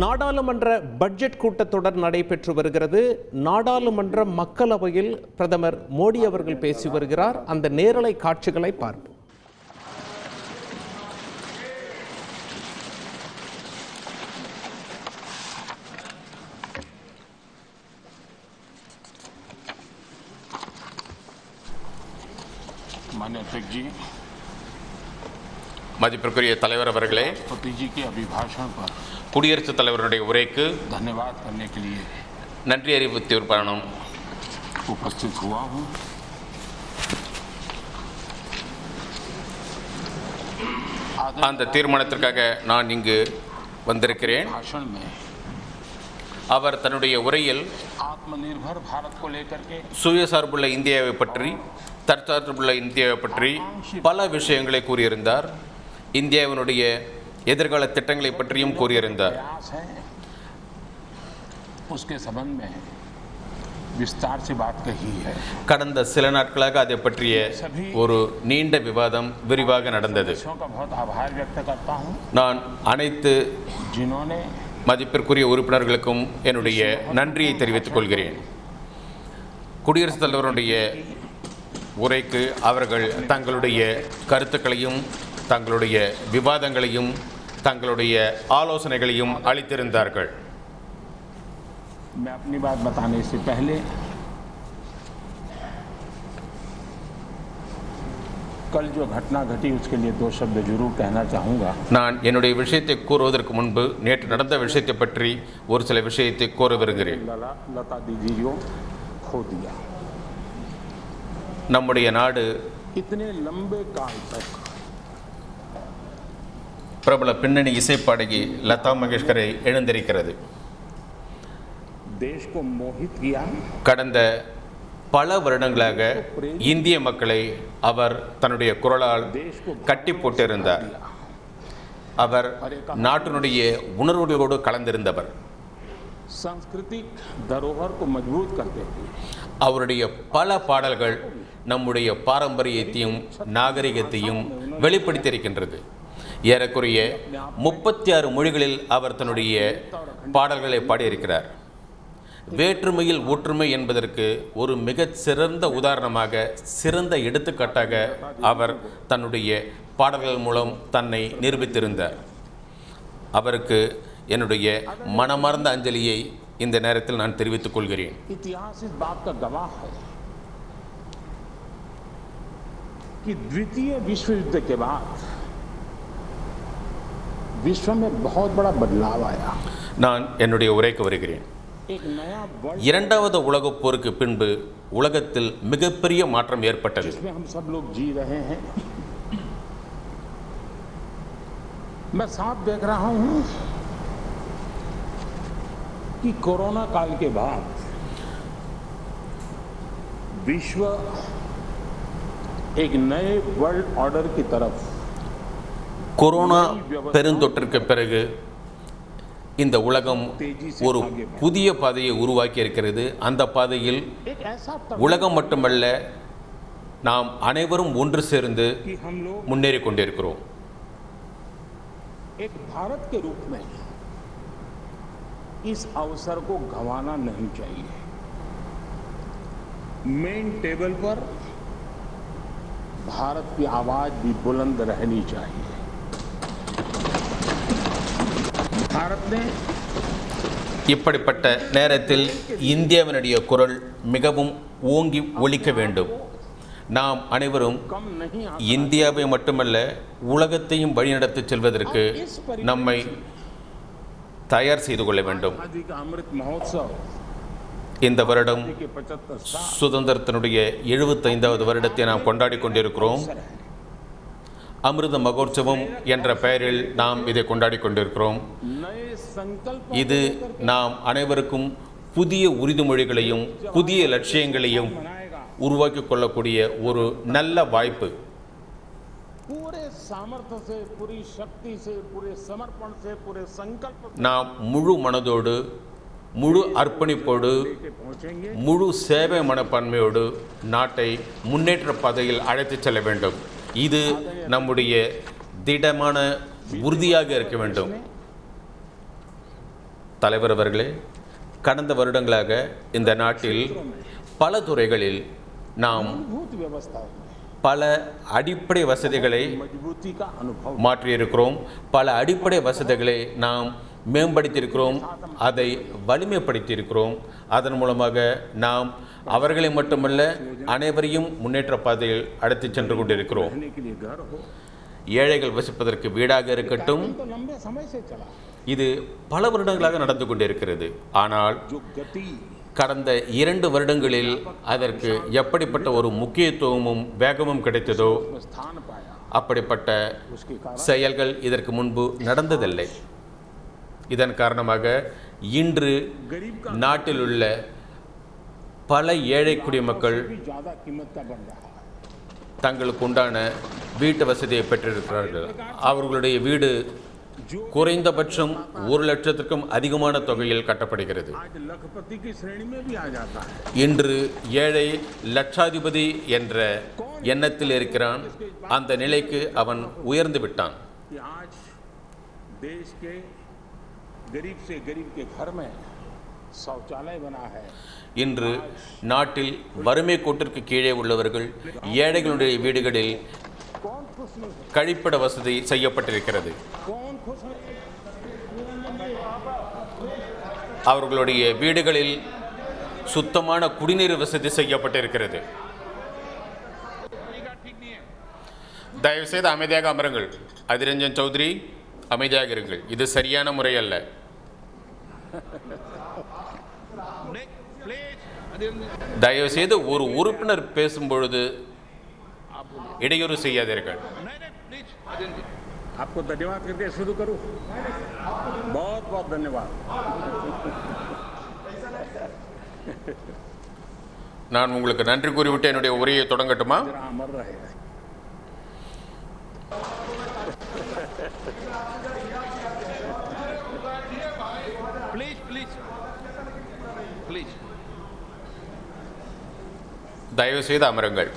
நாடாளுமன்ற பட்ஜெட் கூட்டத்தொடர் நடைபெற்று வருகிறது. நாடாளுமன்ற மக்களவையில் பிரதமர் மோடி அவர்கள் பேசி வருகிறார். அந்த நேரலை காட்சிகளை பார்ப்போம். மதிப்பிற்குரிய தலைவர் அவர்களே, குடியரசுத் தலைவருடைய உரைக்கு நன்றி அறிவித்திருப்பானும் அந்த தீர்மானத்திற்காக நான் இங்கு வந்திருக்கிறேன். அவர் தன்னுடைய உரையில் சுயசார்புள்ள இந்தியாவை பற்றி, தற்சார்புள்ள இந்தியாவை பற்றி பல விஷயங்களை கூறியிருந்தார். இந்தியாவினுடைய எதிர்கால திட்டங்களை பற்றியும் கூறியிருந்தார். கடந்த சில நாட்களாக அதை பற்றிய ஒரு நீண்ட விவாதம் விரிவாக நடந்தது. நான் அனைத்து மதிப்பிற்குரிய உறுப்பினர்களுக்கும் என்னுடைய நன்றியை தெரிவித்துக் கொள்கிறேன். குடியரசுத் தலைவருடைய உரைக்கு அவர்கள் தங்களுடைய கருத்துக்களையும் தங்களுடைய விவாதங்களையும் தங்களுடைய ஆலோசனைகளையும் அளித்திருந்தார்கள். நான் என்னுடைய விஷயத்தை கூறுவதற்கு முன்பு நேற்று நடந்த விஷயத்தை பற்றி ஒரு சில விஷயத்தை கூற வருகிறேன். நம்முடைய நாடு பிரபல பின்னணி இசைப்பாடகி லதா மங்கேஷ்கரை எழுந்திருக்கிறது. கடந்த பல வருடங்களாக இந்திய மக்களை அவர் தன்னுடைய குரலால் கட்டி போட்டிருந்தார். அவர் நாட்டினுடைய உணர்வுகளோடு கலந்திருந்தவர். அவருடைய பல பாடல்கள் நம்முடைய பாரம்பரியத்தையும் நாகரிகத்தையும் வெளிப்படுத்தியிருக்கின்றது. ஏறக்குறைய 36 மொழிகளில் அவர் தன்னுடைய பாடல்களை பாடியிருக்கிறார். வேற்றுமையில் ஒற்றுமை என்பதற்கு ஒரு மிகச் சிறந்த உதாரணமாக, சிறந்த எடுத்துக்காட்டாக அவர் தன்னுடைய பாடல்கள் மூலம் தன்னை நிரூபித்திருந்தார். அவருக்கு என்னுடைய மனமார்ந்த அஞ்சலியை இந்த நேரத்தில் நான் தெரிவித்துக் கொள்கிறேன். द्वितीय विश्व युद्ध के बाद विश्व में बहुत बड़ा बदलाव आया. நான் என்னுடைய உரைக்கு வருகிறேன். இரண்டாவது உலகப் போருக்கு பின்பு உலகத்தில் மிகப்பெரிய மாற்றம் ஏற்பட்டது. हम सब लोग जी रहे हैं. मैं साफ देख रहा हूं कि कोरोना काल के बाद विश्व एक नए वर्ल्ड ऑर्डर की तरफ, கொரோனா பெருந்தொற்றிற்கு பிறகு இந்த உலகம் ஒரு புதிய பாதையை உருவாக்கி இருக்கிறது. அந்த பாதையில் உலகம் மட்டுமல்ல, நாம் அனைவரும் ஒன்று சேர்ந்து முன்னேறி கொண்டிருக்கிறோம். एक भारत के रूप में इस अवसर को गंवाना नहीं चाहिए. मेन टेबल पर भारत की आवाज भी बुलंद रहनी चाहिए. भारत ने இப்படிப்பட்ட நேரத்தில் இந்தியாவினுடைய குரல் மிகவும் ஓங்கி ஒலிக்க வேண்டும். நாம் அனைவரும் இந்தியாவை மட்டுமல்ல, உலகத்தையும் வழிநடத்தி செல்வதற்கு நம்மை தயார் செய்து கொள்ள வேண்டும். இந்த வருடம் சுதந்திரத்தினுடைய 75வது வருடத்தை நாம் கொண்டாடி கொண்டிருக்கிறோம். அமிர்த மகோற்சவம் என்ற பெயரில் நாம் இதை கொண்டாடி கொண்டிருக்கிறோம். இது நாம் அனைவருக்கும் புதிய உறுதிமொழிகளையும் புதிய லட்சியங்களையும் உருவாக்கி கொள்ளக்கூடிய ஒரு நல்ல வாய்ப்பு. நாம் முழு மனதோடு, முழு அர்ப்பணிப்போடு, முழு சேவை மனப்பான்மையோடு நாட்டை முன்னேற்ற பாதையில் அழைத்து செல்ல வேண்டும். இது நம்முடைய திடமான உறுதியாக இருக்க வேண்டும். தலைவர் அவர்களே, கடந்த வருடங்களாக இந்த நாட்டில் பல துறைகளில் நாம் मूलभूत व्यवस्था में பல அடிப்படை வசதிகளை मजबूती का अनुभव மாற்றியிருக்கிறோம். பல அடிப்படை வசதிகளை நாம் மேம்படுத்தியிருக்கிறோம், அதை வலிமைப்படுத்தியிருக்கிறோம். அதன் மூலமாக நாம் அவர்களை மட்டுமல்ல அனைவரையும் முன்னேற்ற பாதையில் அழைத்துச் சென்று கொண்டிருக்கிறோம். रहने के लिए घर हो, ஏழைகள் வசிப்பதற்கு வீடாக இருக்கட்டும், तो लंबे समय से चला। இது பல வருடங்களாக நடந்து கொண்டிருக்கிறது. ஆனால் जो गति கடந்த 2 வருடங்களில் அதற்கு எப்படிப்பட்ட ஒரு முக்கியத்துவமும் வேகமும் கிடைத்ததோ में स्थान पाया, அப்படிப்பட்ட उसके कारण செயல்கள் இதற்கு முன்பு நடந்ததில்லை. இதன் காரணமாக இன்று गरीब का நாட்டில் உள்ள பல ஏழை குடிமக்கள் भी ज्यादा कीमत का बन रहा है। தங்களுக்கு உண்டான வீட்டு வசதியை பெற்றிருக்கிறார்கள். அவர்களுடைய வீடு குறைந்தபட்சம் 1 லட்சத்திற்கும் அதிகமான தொகையில் கட்டப்படுகிறது. आज लखपति की श्रेणी में भी आ जाता है। இன்று ஏழை லட்சாதிபதி என்ற எண்ணத்தில் இருக்கிறான். அந்த நிலைக்கு அவன் உயர்ந்து விட்டான். कि आज देश के गरीब से गरीब के घर में शौचालय बना है। இன்று நாட்டில் வறுமை கோட்டிற்கு கீழே உள்ளவர்கள் ஏழைகளுடைய வீடுகளில் कौन खुश नहीं है? கழிப்பிட வசதி செய்யப்பட்டிருக்கிறது. कौन खुश नहीं है? அவர்களுடைய வீடுகளில் சுத்தமான குடிநீர் வசதி செய்யப்பட்டிருக்கிறது. தயவுசெய்து அமைதியாக அமருங்கள். அதிரஞ்சன் சௌத்ரி, அமைதியாக இருங்கள். இது சரியான முறை அல்ல. தயவுசெய்து ஒரு உறுப்பினர் பேசும்பொழுது இடையூறு செய்யாதீர்கள். आपको धन्यवाद करके शुरू करूं। बहुत बहुत धन्यवाद। நான் உங்களுக்கு நன்றி கூறிவிட்டு என்னுடைய உரையை தொடங்கட்டுமா? जरा अमर रहे। प्लीज प्लीज प्लीज தயவுசெய்து அமருங்கள்.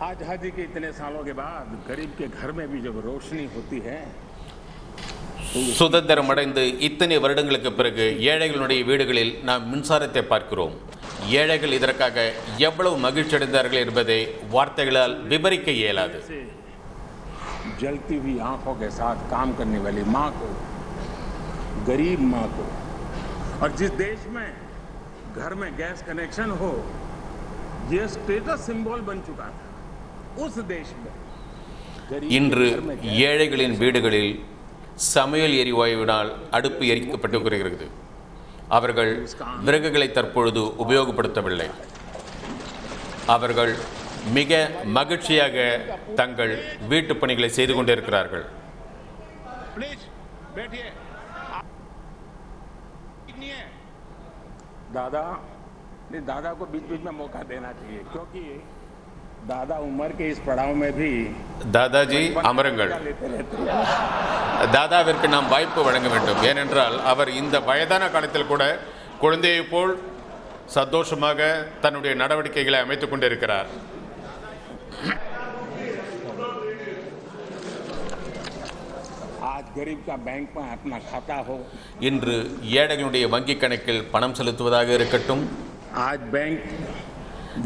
आजादी के इतने सालों के बाद गरीब के घर में भी जब रोशनी होती है, சுதந்திரம் அடைந்து இத்தனை வருடங்களுக்கு பிறகு ஏழைகளுடைய வீடுகளில் நாம் மின்சாரத்தை பார்க்கிறோம். ஏழைகள் இதற்காக எவ்வளவு மகிழ்ச்சி அடைந்தார்கள் என்பதை வார்த்தைகளால் விவரிக்க இயலாது. से जलती हुई आंखों के साथ काम करने वाली माँ को, गरीब माँ को, और जिस देश में घर में गैस कनेक्शन हो यह स्टेटस सिंबल बन चुका था, उस देश में गरीब இன்று के घर में गैस ஏழைகளின் வீடுகளில் சமையல் எரிவாயுவினால் அடுப்பு எரிக்கப்பட்டு வருகிறது. அவர்கள் விறகுகளை தற்பொழுது உபயோகப்படுத்தவில்லை. அவர்கள் மிக மகிழ்ச்சியாக தங்கள் வீட்டு பணிகளை செய்து கொண்டிருக்கிறார்கள். प्लीज बैठिए। नहीं है दादा नहीं, दादा को बीच बीच में मौका देना चाहिए, क्योंकि दादा उम्र के इस पड़ाव में भी தாதாஜி அமருங்கள். लेते रहते हैं। தாதாவிற்கு நாம் வாய்ப்பு வழங்க வேண்டும். ஏனென்றால் அவர் இந்த வயதான காலத்தில் கூட குழந்தையைப் போல் சந்தோஷமாக தன்னுடைய நடவடிக்கைகளை அமைத்துக் கொண்டிருக்கிறார். आज गरीब का बैंक में अपना खाता हो, இன்று ஏழைகளுடைய வங்கிக் கணக்கில் பணம் செலுத்துவதாக இருக்கட்டும், आज बैंक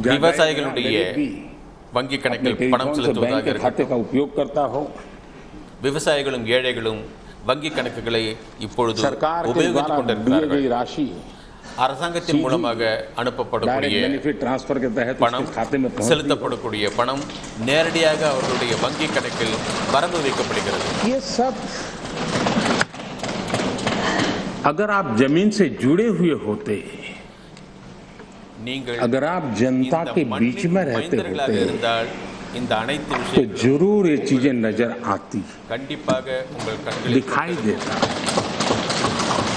விவசாயிகளுடைய गरीब भी வங்கிக் अपने கணக்கில் பணம் टेलीफोन से बैंक செலுத்துவதாக के இருக்கட்டும், खाते का उपयोग करता हो, விவசாயிகளும் ஏழைகளும் வங்கிக் கணக்குகளை இப்பொழுது सरकार के உபயோகித்துக் द्वारा दी கொண்டிருக்கிறார்கள். गई राशि அரசாங்கத்தின் மூலமாக डायरेक्ट அனுப்பப்படக்கூடிய बेनिफिट ट्रांसफर के तहत பணம், उसके खाते में पहुंच செலுத்தப்படக்கூடிய பணம் நேரடியாக அவர்களுடைய வங்கிக் கணக்கில் வரவு வைக்கப்படுகிறது. ये सब अगर आप जमीन से जुड़े हुए होते, நீங்கள் अगर आप जनता இந்த के बीच में மண்ணின் रहते மைந்தர்களாக होते இருந்தால் இந்த அனைத்து तो விஷயங்களும் जरूर ये चीजें नजर आती, கண்டிப்பாக உங்கள் கண்களில் दिखाई देता।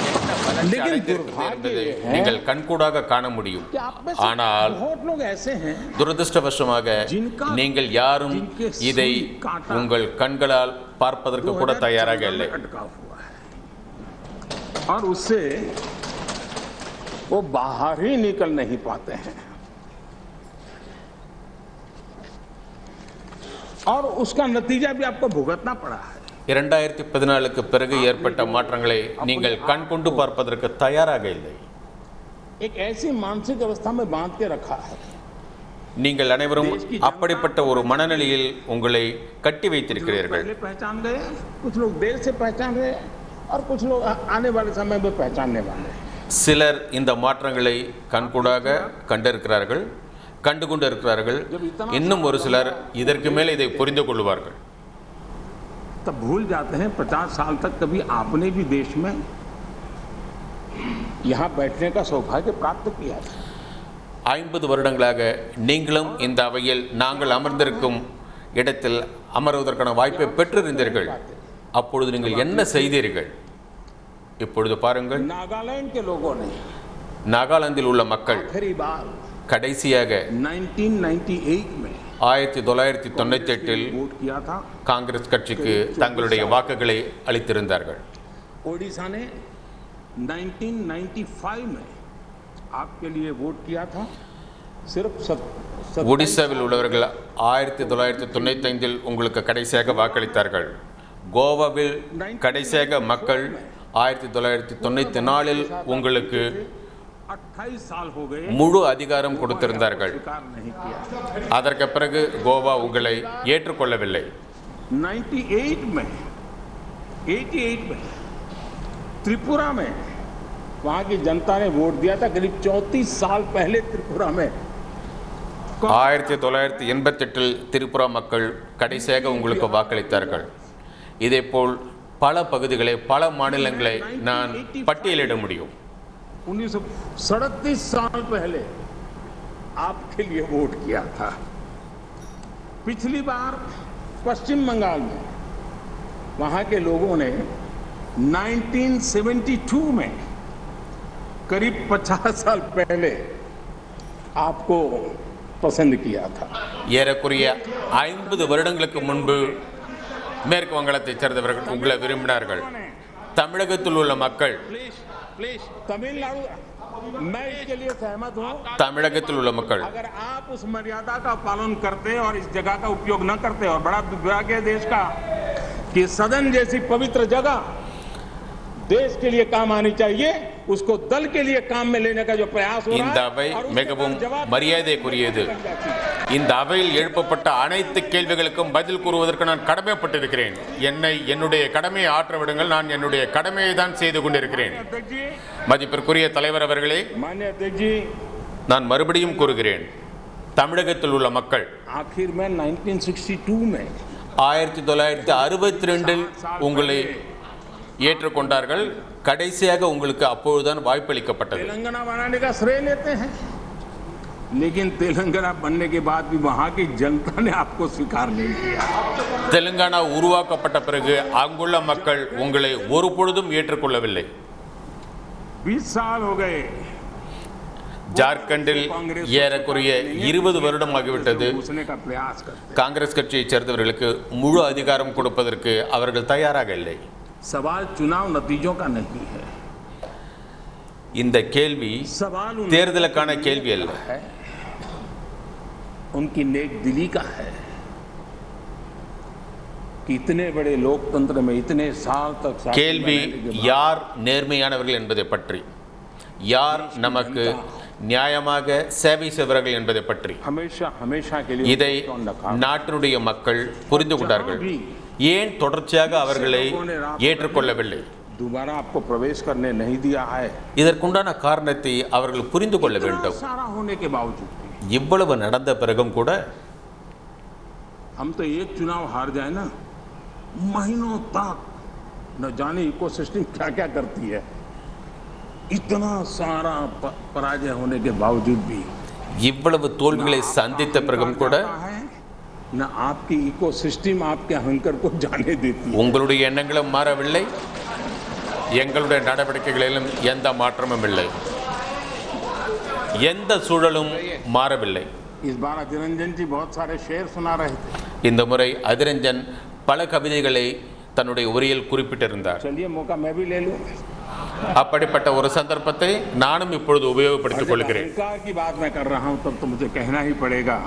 என்ன வளர்ச்சி लेकिन அடைந்திருக்கிறது दुर्भाग्य என்பதை ये है நீங்கள் கண்கூடாக காண முடியும். कि आप में से ஆனால் बहुत लोग ऐसे हैं துரதிருஷ்டவசமாக जिनका- நீங்கள் யாரும் जिनके இதை सुई कांटा உங்கள் கண்களால் பார்ப்பதற்கு கூட தயாராக 2014 இல்லை. में अटका हुआ है और उससे वो बाहर ही निकल नहीं पाते हैं, और उसका नतीजा भी आपको भुगतना पड़ा है। 2014க்கு பிறகு ஏற்பட்ட மாற்றங்களை நீங்கள் கண்கொண்டு பார்ப்பதற்கு தயாராக இல்லை. एक ऐसी मानसिक अवस्था में बांध के रखा है. நீங்கள் அனைவரும் அப்படிப்பட்ட ஒரு மனநிலையில் உங்களை கட்டி வைத்திருக்கிறீர்கள். पहले पहचान गए, कुछ लोग देर से पहचान रहे और कुछ लोग आने वाले समय में पहचानने वाले. சிலர் இந்த மாற்றங்களை கண்கூடாக கண்டிருக்கிறார்கள், கண்டு கொண்டு இருக்கிறார்கள். இன்னும் ஒரு சிலர் இதற்கு மேல் இதை புரிந்து கொள்வார்கள். तब भूल जाते हैं 50 साल तक कभी आपने भी देश में यहाँ बैठने का सौभाग्य प्राप्त किया था. 50 வருடங்களாக நீங்களும் இந்த அவையில் நாங்கள் அமர்ந்திருக்கும் இடத்தில் அமர்வதற்கான வாய்ப்பை பெற்றிருந்தீர்கள். அப்பொழுது நீங்கள் என்ன செய்தீர்கள்? இப்பொழுது பாருங்கள், नागालैंड के लोगों ने நாகாலாந்தில் உள்ள மக்கள் आखिरी बार கடைசியாக 1998 में 1998 वोट किया था. காங்கிரஸ் கட்சிக்கு தங்களுடைய வாக்குகளை அளித்திருந்தார்கள். ओडिशा ने 1995 में आपके लिए वोट किया था. सिर्फ ஒடிசாவில் உள்ளவர்கள் 1995 உங்களுக்கு கடைசியாக வாக்களித்தார்கள். கோவாவில் கடைசியாக மக்கள் 1994 உங்களுக்கு 28 साल हो गए முழு அதிகாரம் கொடுத்திருந்தார்கள். स्वीकार नहीं किया. அதற்கு பிறகு கோவா உங்களை ஏற்றுக்கொள்ளவில்லை. 88 में त्रिपुरा में वहां की जनता ने वोट दिया था. करीब 34 साल पहले त्रिपुरा में 1988 திரிபுரா மக்கள் கடைசியாக உங்களுக்கு வாக்களித்தார்கள். இதேபோல் பல பகுதிகளை, பல மாநிலங்களை நான் பட்டியலிட முடியும். 1937 साल पहले आपके लिए वोट किया था. पिछली बार पश्चिम बंगाल में वहां के लोगों ने 1972 में करीब 50 साल पहले आपको पसंद किया था. ஏறக்குறைய 50 வருடங்களுக்கு முன்பு மேற்கு வங்காளத்தைச் சேர்ந்தவர்கள் உங்களை விரும்பினார்கள். தமிழகத்தில் உள்ள மக்கள், प्लीज तमिलनाडु, मैं इसके लिए सहमत हूं. தமிழகத்தில் உள்ள மக்கள் अगर आप उस मर्यादा का पालन करते और इस जगह का उपयोग न करते, और बड़ा दुर्भाग्य है देश का कि सदन जैसी पवित्र जगह देश के लिए काम आनी चाहिए, उसको दल के लिए काम में लेने का जो प्रयास हो இந்த रहा அவை है और उसका மிகவும் जवाब மரியாதைக்குரியது. இந்த அவையில் எழுப்பப்பட்ட அனைத்து கேள்விகளுக்கும் பதில் கூறுவதற்கு நான் கடமைப்பட்டிருக்கிறேன். என்னுடைய கடமையை ஆற்ற விடுங்கள். நான் என்னுடைய கடமையை தான் செய்து கொண்டிருக்கிறேன். अध्यक्ष जी, மதிப்பிற்குரிய தலைவர் அவர்களே, माननीय अध्यक्ष जी, நான் மறுபடியும் கூறுகிறேன், தமிழகத்தில் உள்ள மக்கள் आखिर में 1962 में 1962 உங்களை ஏற்றுக்கொண்டார்கள். கடைசியாக உங்களுக்கு அப்பொழுதுதான் வாய்ப்பளிக்கப்பட்டது. तेलंगाना बनाने का श्रेय लेते हैं, लेकिन तेलंगाना बनने के बाद भी वहां की जनता ने आपको स्वीकार नहीं किया. தெலுங்கானா உருவாக்கப்பட்ட பிறகு அங்குள்ள மக்கள் உங்களை ஒரு பொழுதும் ஏற்றுக்கொள்ளவில்லை. 20 साल हो गए. ஜார்க்கண்டில் ஏறக்குறைய 20 வருடம் ஆகிவிட்டது. घुसने का प्रयास करते. காங்கிரஸ் கட்சியைச் சேர்ந்தவர்களுக்கு முழு அதிகாரம் கொடுப்பதற்கு அவர்கள் தயாராக இல்லை. सवाल चुनाव नतीजों का नहीं है. இந்த கேள்வி सवाल தேர்தலுக்கான கேள்வி அல்ல, है, उनकी नेक दिली का है कि इतने बड़े लोकतंत्र में इतने साल तक शासन கேள்வி बनाने के बाद யார் நேர்மையானவர்கள் என்பதை பற்றி, யார் நமக்கு நியாயமாக சேவை செய்வார்கள் என்பதை பற்றி. हमेशा हमेशा के लिए இதை उनको रखा. நாட்டினுடைய மக்கள் புரிந்து கொண்டார்கள். ஏன் தொடர்ச்சியாக அவர்களை ஏற்றுக்கொள்ளவில்லை? दोबारा आपको प्रवेश करने नहीं दिया है. இதற்குண்டான காரணத்தை அவர்கள் புரிந்து கொள்ள इतना வேண்டும். सारा होने के बावजूद இவ்வளவு நடந்த பிறகும் கூட हम तो एक चुनाव हार जाए ना, महीनों तक न जाने इकोसिस्टम क्या क्या करती है. इतना सारा पराजय होने के बावजूद भी இவ்வளவு தோல்விகளை சந்தித்த பிறகும் கூட न आपकी इकोसिस्टम आपके अहंकार को जाने देती है. உங்களுடைய எண்ணங்களும் மாறவில்லை, எங்களுடைய நடவடிக்கைகளிலும் எந்த மாற்றமும் இல்லை, எந்த சூழலும் மாறவில்லை. इस बार अधिरंजन जी बहुत सारे शेर सुना रहे थे. இந்த முறை அதிரஞ்சன் பல கவிதைகளை தன்னுடைய உரையில் குறிப்பிட்டிருந்தார். चलिए मौका मैं भी ले लूं. அப்படிப்பட்ட ஒரு சந்தர்ப்பத்தை நானும் இப்பொழுது உபயோகப்படுத்திக் கொள்கிறேன். अहंकार की बात मैं कर रहा हूं तब तो मुझे कहना ही पड़ेगा.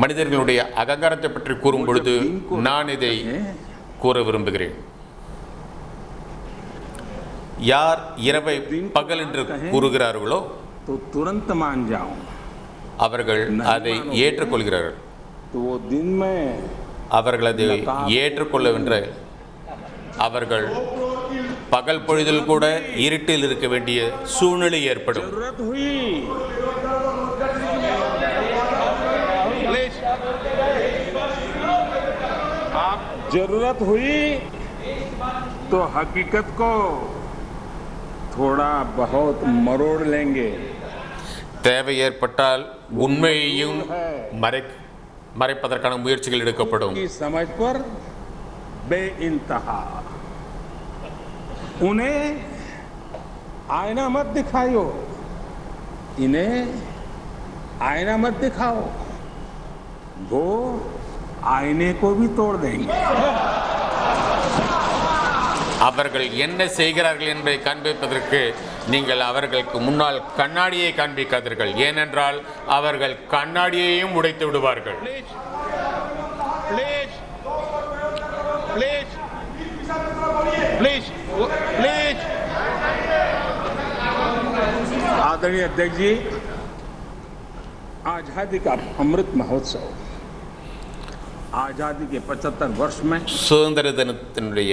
மனிதர்களுடைய அகங்காரத்தை பற்றி கூறும் பொழுது நான் இதை கூற விரும்புகிறேன். யார் இரவை பகல் என்று கூறுகிறார்களோ तो तुरंत मान जाओ, அவர்கள் அதை ஏற்றுக்கொள்கிறார்கள். तो वो दिन में அவர்கள் அதை ஏற்றுக்கொள்ளவென்ற அவர்கள் பகல் பொழுதில் கூட இருட்டில் இருக்க வேண்டிய சூழ்நிலை ஏற்படும். जरूरत हुई प्लीज आप जरूरत हुई तो हकीकत को थोड़ा बहुत मरोड़ लेंगे. தேவை ஏற்பட்டால் உண்மையையும் மறைப்பதற்கான முயற்சிகள் எடுக்கப்படும். की समझ पर बेइंतहा. उन्हें आईना मत दिखाओ, इन्हें आईना मत दिखाओ, वो आईने को भी तोड़ देंगे. அவர்கள் என்ன செய்கிறார்கள் என்பதை காண்பிப்பதற்கு நீங்கள் அவர்களுக்கு முன்னால் கண்ணாடியை காண்பிக்காதீர்கள். ஏனென்றால் அவர்கள் கண்ணாடியையும் உடைத்து விடுவார்கள். प्लीज प्लीज प्लीज प्लीज आदरणीय अध्यक्ष जी, आजादी का अमृत महोत्सव, आजादी के 75 वर्ष में சுதந்திர தினத்தினுடைய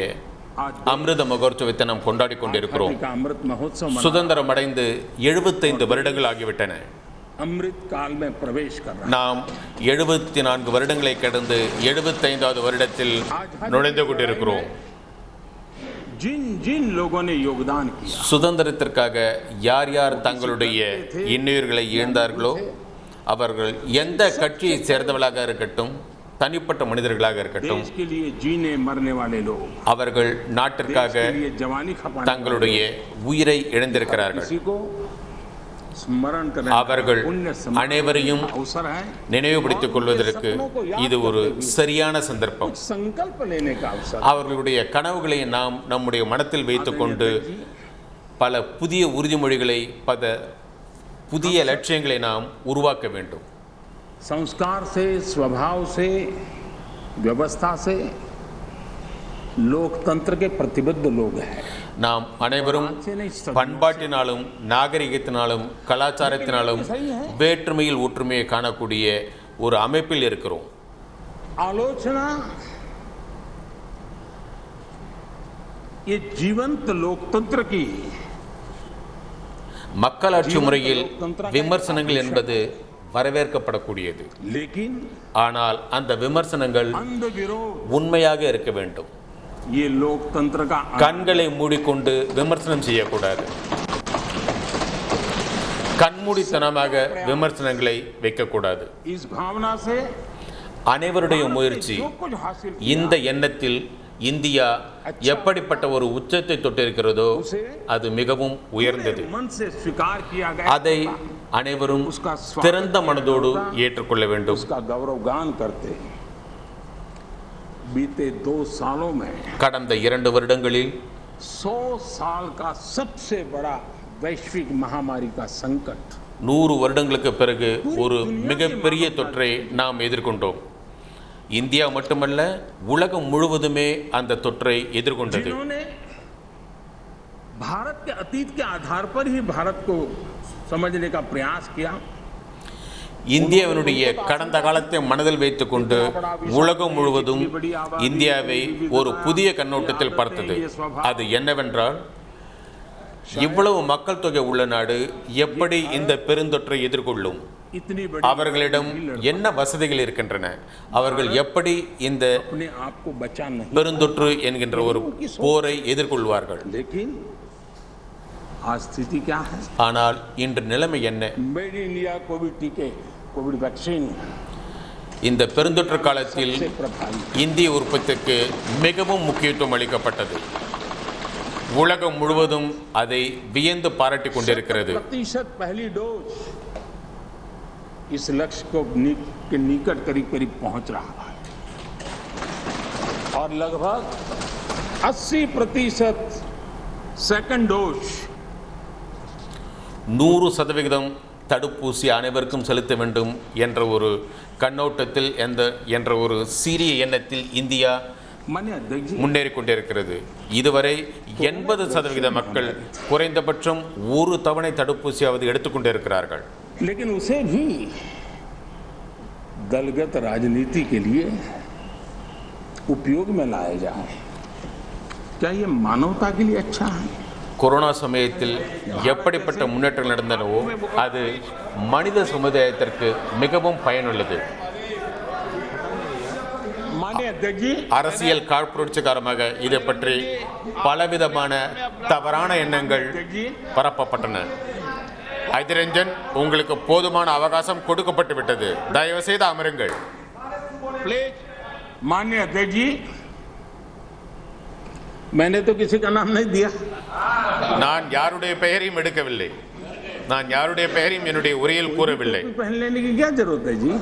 அமிர்த மகோத்சவத்தை நாம் கொண்டாடி கொண்டிருக்கிறோம். आजादी का अमृत महोत्सव சுதந்திரம் அடைந்து 75 வருடங்கள் ஆகிவிட்டன. अमृत काल में प्रवेश कर रहा है. நாம் 74 வருடங்களை கடந்து 75வது வருடத்தில் நுழைந்து கொண்டிருக்கிறோம். जिन जिन लोगों ने योगदान किया, சுதந்திரத்திற்காக யார் யார் தங்களுடைய இன்னுயிர்களை இழந்தார்களோ அவர்கள் எந்த கட்சியை சேர்ந்தவர்களாக இருக்கட்டும், தனிப்பட்ட மனிதர்களாக இருக்கட்டும், देश के लिए जीने मरने वाले लोग, அவர்கள் देश நாட்டிற்காக के लिए जवानी खपाने தங்களுடைய உயிரை இழந்திருக்கிறார்கள். किसी को स्मरण करने அவர்கள் पुण्य समारोह அனைவரையும் का अवसर है. நினைவுபடுத்திக் கொள்வதற்கு இது ஒரு சரியான சந்தர்ப்பம். संकल्प लेने का अवसर. அவர்களுடைய கனவுகளை நாம் நம்முடைய மனத்தில் வைத்துக்கொண்டு பல புதிய உறுதிமொழிகளை புதிய லட்சியங்களை நாம் உருவாக்க வேண்டும். संस्कार से, स्वभाव से, व्यवस्था से लोकतंत्र के प्रतिबद्ध लोग हैं. நாம் அனைவரும் பண்பாட்டினாலும் நாகரிகத்தினாலும் கலாச்சாரத்தினாலும் வேற்றுமையில் ஒற்றுமையை காணக்கூடிய ஒரு அமைப்பில் இருக்கிறோம். आलोचना ये जीवंत लोकतंत्र की, மக்களாட்சி முறையில் விமர்சனங்கள் என்பது வரவேற்கப்படக்கூடியது. लेकिन ஆனால் அந்த விமர்சனங்கள் अंध विरोध உண்மையாக இருக்க வேண்டும். ये लोकतंत्र का கண்களை மூடிக்கொண்டு விமர்சனம் செய்யக்கூடாது. கண்மூடித்தனமாக விமர்சனங்களை வைக்கக்கூடாது. इस भावना से அனைவருடைய முயற்சி जो कुछ हासिल இந்த எண்ணத்தில் இந்தியா எப்படிப்பட்ட ஒரு உச்சத்தை தொட்டிருக்கிறதோ அது மிகவும் உயர்ந்தது. मन से स्वीकार किया गया, அதை அனைவரும் திறந்த மனதோடு ஏற்றுக்கொள்ள வேண்டும். उसका गौरवगान करते. बीते 2 सालों में கடந்த 2 வருடங்களில் 100 साल का सबसे बड़ा वैश्विक महामारी का संकट, 100 வருடங்களுக்கு பிறகு ஒரு மிகப்பெரிய தொற்றை நாம் எதிர்கொண்டோம். இந்தியா மட்டுமல்ல, உலகம் முழுவதுமே அந்த தொற்றை எதிர்கொண்டது. जिन्होंने भारत के अतीत के आधार पर ही भारत को समझने का प्रयास किया, இந்தியாவினுடைய கடந்த காலத்தை மனதில் வைத்துக்கொண்டு உலகம் முழுவதும் இந்தியாவை ஒரு புதிய கண்ணோட்டத்தில் பார்த்தது. அது என்னவென்றால், இவ்வளவு மக்கள் தொகை உள்ள நாடு எப்படி இந்த பெருந்தொற்றை எதிர்கொள்ளும், इतनी बड़ी அவர்களிடம் என்ன வசதிகள் இருக்கின்றன, அவர்கள் எப்படி இந்த अपने आप को बचा नहीं. பெருந்தொற்று என்கின்ற ஒரு போரை எதிர்கொள்வார்கள். लेकिन आज स्थिति क्या है? ஆனால் இன்று நிலைமை என்ன? मेड इन इंडिया कोविड टीके, कोविड वैक्सीन இந்த பெருந்தொற்று காலத்தில் से प्रभावी. இந்திய உற்பத்திக்கு மிகவும் முக்கியத்துவம் அளிக்கப்பட்டது. உலகம் முழுவதும் அதை வியந்து பாராட்டிக் கொண்டிருக்கிறது. 70% पहली डोज इस लक्ष्य को के निकट करीब करीब पहुंच रहा है और लगभग 80% सेकंड डोज. 100% தடுப்பூசி அனைவருக்கும் செலுத்த வேண்டும் என்ற ஒரு கண்ணோட்டத்தில் என்ற ஒரு சீரிய எண்ணத்தில் இந்தியா माननीय अध्यक्ष जी, முன்னேறி கொண்டிருக்கிறது. இதுவரை 80% மக்கள் குறைந்தபட்சம் ஒரு தவணை தடுப்பூசியாவது எடுத்துக்கொண்டிருக்கிறார்கள். लेकिन उसे भी दलगत राजनीति के लिए उपयोग में लाया जाए, क्या ये मानवता के लिए अच्छा है? கொரோனா சமயத்தில் எப்படிப்பட்ட முன்னேற்றங்கள் நடந்தனவோ அது மனித சமுதாயத்திற்கு மிகவும் பயனுள்ளது. माननीय अध्यक्ष जी, அரசியல் காழ்ப்புணர்ச்சி காரணமாக இதை பற்றி பலவிதமான தவறான எண்ணங்கள் பரப்பப்பட்டன. ஐதரஞ்சன், உங்களுக்கு போதுமான அவகாசம் கொடுக்கப்பட்டு விட்டது. தயவு செய்து அமருங்கள். प्लीज माननीय अध्यक्ष जी, मैंने तो किसी का नाम नहीं दिया. நான் யாருடைய பெயரையும் எடுக்கவில்லை. நான் யாருடைய பெயரையும் என்னுடைய உரையில் கூறவில்லை. पहन लेने की क्या जरूरत है जी?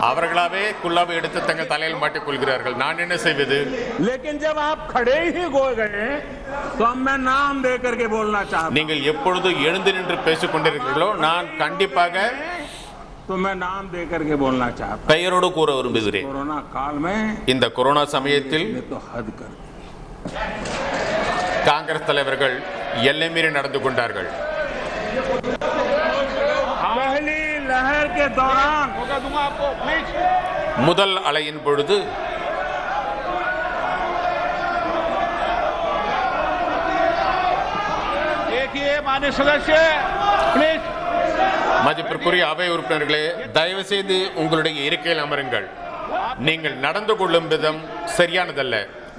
அவர்களாவே குல்லாவை எடுத்து தங்கள் தலையில் மாட்டிக் கொள்கிறார்கள். நான் என்ன செய்வது? लेकिन जब आप खड़े ही हो गए तो अब मैं नाम दे करके बोलना चाहता हूं. நீங்கள் எப்பொழுது எழுந்து நின்று பேசிக் கொண்டிருக்கிறீர்களோ நான் கண்டிப்பாக तो मैं नाम दे करके बोलना चाहता हूं. பெயரோடு கூற விரும்புகிறேன். कोरोना काल में இந்த கொரோனா சமயத்தில் ये तो हद कर दी. காங்கிரஸ் தலைவர்கள் எல்லை மீறி நடந்து கொண்டார்கள். पहली लहर के दौरान मौका दूंगा आपको, प्लीज. முதல் அலையின் பொழுது देखिए माननीय सदस्य, प्लीज. மதிப்பிற்குரிய அவை உறுப்பினர்களே, தயவு செய்து உங்களுடைய இருக்கையில் அமருங்கள். நீங்கள் நடந்து கொள்ளும் விதம் சரியானதல்ல.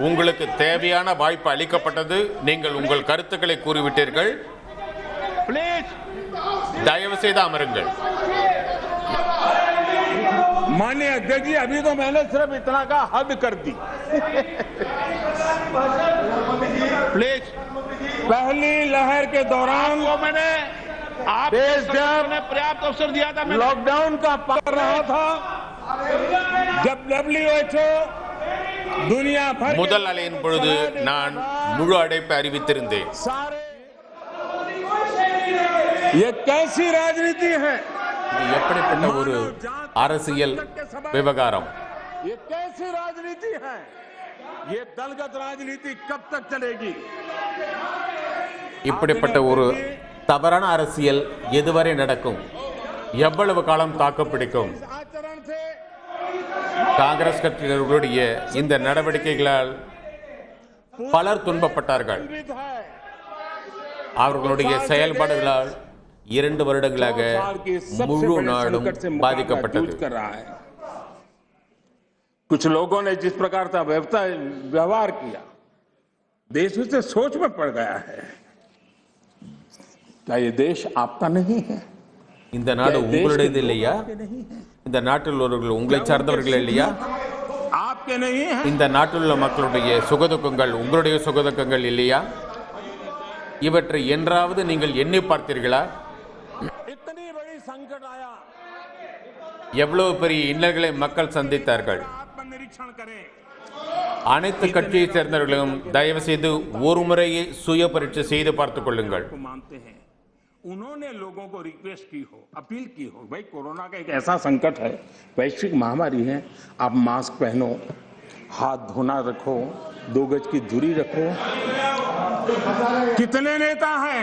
உங்களுக்கு தேவையான வாய்ப்பு அளிக்கப்பட்டது. நீங்கள் உங்கள் கருத்துக்களை கூறிவிட்டீர்கள். प्लीज தயவு செய்து அமருங்கள். माननीय अध्यक्ष जी, अभी तो मैंने सिर्फ इतना का हद कर दी. प्लीज. पहली लहर के दौरान वो मैंने आप देश जब ने पर्याप्त अवसर दिया था. मैंने लॉकडाउन का पकड़ रहा था, जब WHO दुनिया भर के முதல் அலையின் பொழுது நான் முழு அடைப்பை அறிவித்திருந்தேன். सारे, ये कैसी राजनीति है? இது எப்படிப்பட்ட ஒரு அரசியல் விவகாரம்? ये कैसी राजनीति है? ये दलगत राजनीति कब तक चलेगी? இப்படிப்பட்ட ஒரு தவறான அரசியல் எதுவரை நடக்கும்? எவ்வளவு காலம் தாக்குப்பிடிக்கும்? आचरण से காங்கிரஸ் கட்சியினர்களுடைய இந்த நடவடிக்கைகளால் பலர் துன்பப்பட்டார்கள். विध है. அவர்களுடைய செயல்பாடுகளால் 2 வருடங்களாக साल के सबसे முழு बड़े நாடும் संकट से मुकाबला பாதிக்கப்பட்டது. जूझ कर रहा है. कुछ लोगों ने जिस प्रकार का व्यवहार किया, देश उससे सोच में पड़ गया है. क्या ये देश आपका नहीं है? இந்த நாடு உங்களுடையது இல்லையா? இந்த நாட்டில் உள்ளவர்கள் உங்களை சார்ந்தவர்கள் இல்லையா? आपके नहीं है? இந்த நாட்டில் உள்ள மக்களுடைய சுகதுக்கங்கள் உங்களுடைய சுகதுக்கங்கள் இல்லையா? இவற்றை என்றாவது நீங்கள் எண்ணி பார்த்தீர்களா? इतनी बड़ी संकट आया, எவ்வளவு பெரிய இன்னல்களை மக்கள் சந்தித்தார்கள். आत्मनिरीक्षण करें. அனைத்து கட்சியை சேர்ந்தவர்களும் தயவு செய்து ஒரு முறையை சுய பரீட்சை செய்து பார்த்துக் கொள்ளுங்கள். को मानते हैं, उन्होंने लोगों को रिक्वेस्ट की हो, अपील की हो, भाई कोरोना का एक ऐसा संकट है, वैश्विक महामारी है, आप मास्क पहनो, हाथ धोना रखो, 2 गज की दूरी रखो. कितने नेता हैं?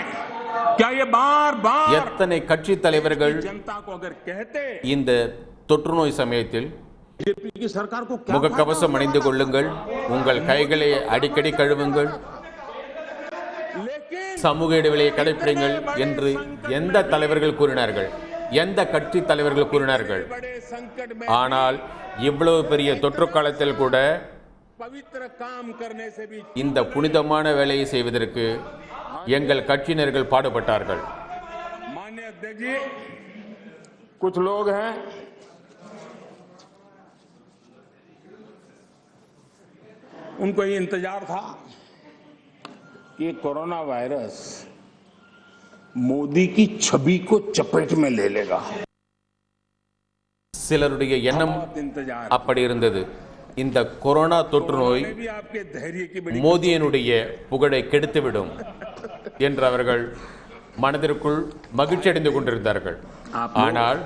क्या ये बार बार எத்தனை கட்சி தலைவர்கள் जनता को अगर कहते, இந்த தொற்று நோய் சமயத்தில் बीजेपी की सरकार को क्या முகக்கவசம் அணிந்து கொள்ளுங்கள், உங்கள் கைகளை அடிக்கடி கழுவுங்கள், लेकिन சமூக இடைவெளியை கடைபிடிங்கள் என்று எந்த தலைவர்கள் கூறினார்கள்? எந்த கட்சி தலைவர்கள் கூறினார்கள்? बड़े संकट में ஆனால் இவ்வளவு பெரிய தொற்று காலத்தில் கூட पवित्र काम करने से भी இந்த புனிதமான வேலையை செய்வதற்கு எங்கள் கட்சியினர்கள் பாடுபட்டார்கள். माननीय अध्यक्ष जी, कुछ लोग हैं उनको ये इंतजार था कि कोरोना वायरस मोदी की छवि को चपेट में ले लेगा. சிலருடைய எண்ணம் बहुत इंतजार. அப்படி இருந்தது. இந்த கொரோனா தொற்று நோய் मैं भी आपके धैर्य की बड़ी மோதியினுடைய புகழை கெடுத்துவிடும் என்று அவர்கள் மனதிற்குள் மகிழ்ச்சி அடைந்து கொண்டிருந்தார்கள். ஆனால்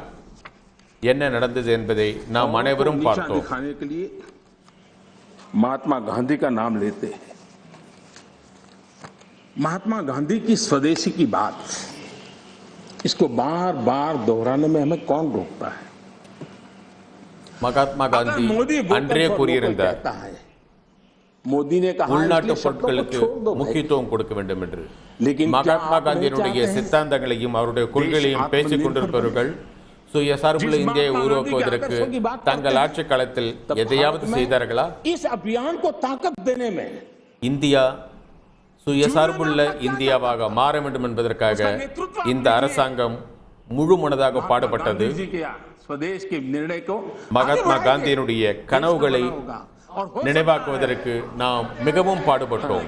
என்ன நடந்தது என்பதை நாம் அனைவரும் निशान பார்த்தோம். दिखाने के लिए महात्मा गांधी का नाम लेते हैं। महात्मा गांधी की स्वदेशी की बात, इसको बार बार दोहराने में हमें कौन रोकता है? மகாத்மா காந்தி அன்றே கூறியிருந்தார், कहता है, मोदी ने कहा உள்நாட்டு इसलिए शब्दों को பொருட்களுக்கு छोड़ दो भाई। முக்கியத்துவம் கொடுக்க வேண்டும் என்று. लेकिन மகாத்மா क्या आप காந்தியினுடைய नहीं चाहते हैं? சித்தாந்தங்களையும் அவருடைய கொள்கைகளையும் देश பேசிக் आत्मनिर्भर கொண்டிருப்பவர்கள் சுயசார்புள்ள जिस இந்தியாவை महात्मा உருவாக்குவதற்கு गांधी के आदर्शों की बात தங்கள் करते हैं, ஆட்சி காலத்தில் तब எதையாவது भारत में செய்தார்களா? इस अभियान को ताकत देने में இந்தியா சுயசார்புள்ள இந்தியாவாக மாற வேண்டும் என்பதற்காக இந்த அரசாங்கம் முழு மனதாக பாடுபட்டது. गांधी जी के स्वदेश के निर्णय को மகாத்மா आगे காந்தியினுடைய கனவுகளை होगा और हो நினைவாக்குவதற்கு நாம் மிகவும் பாடுபட்டோம்.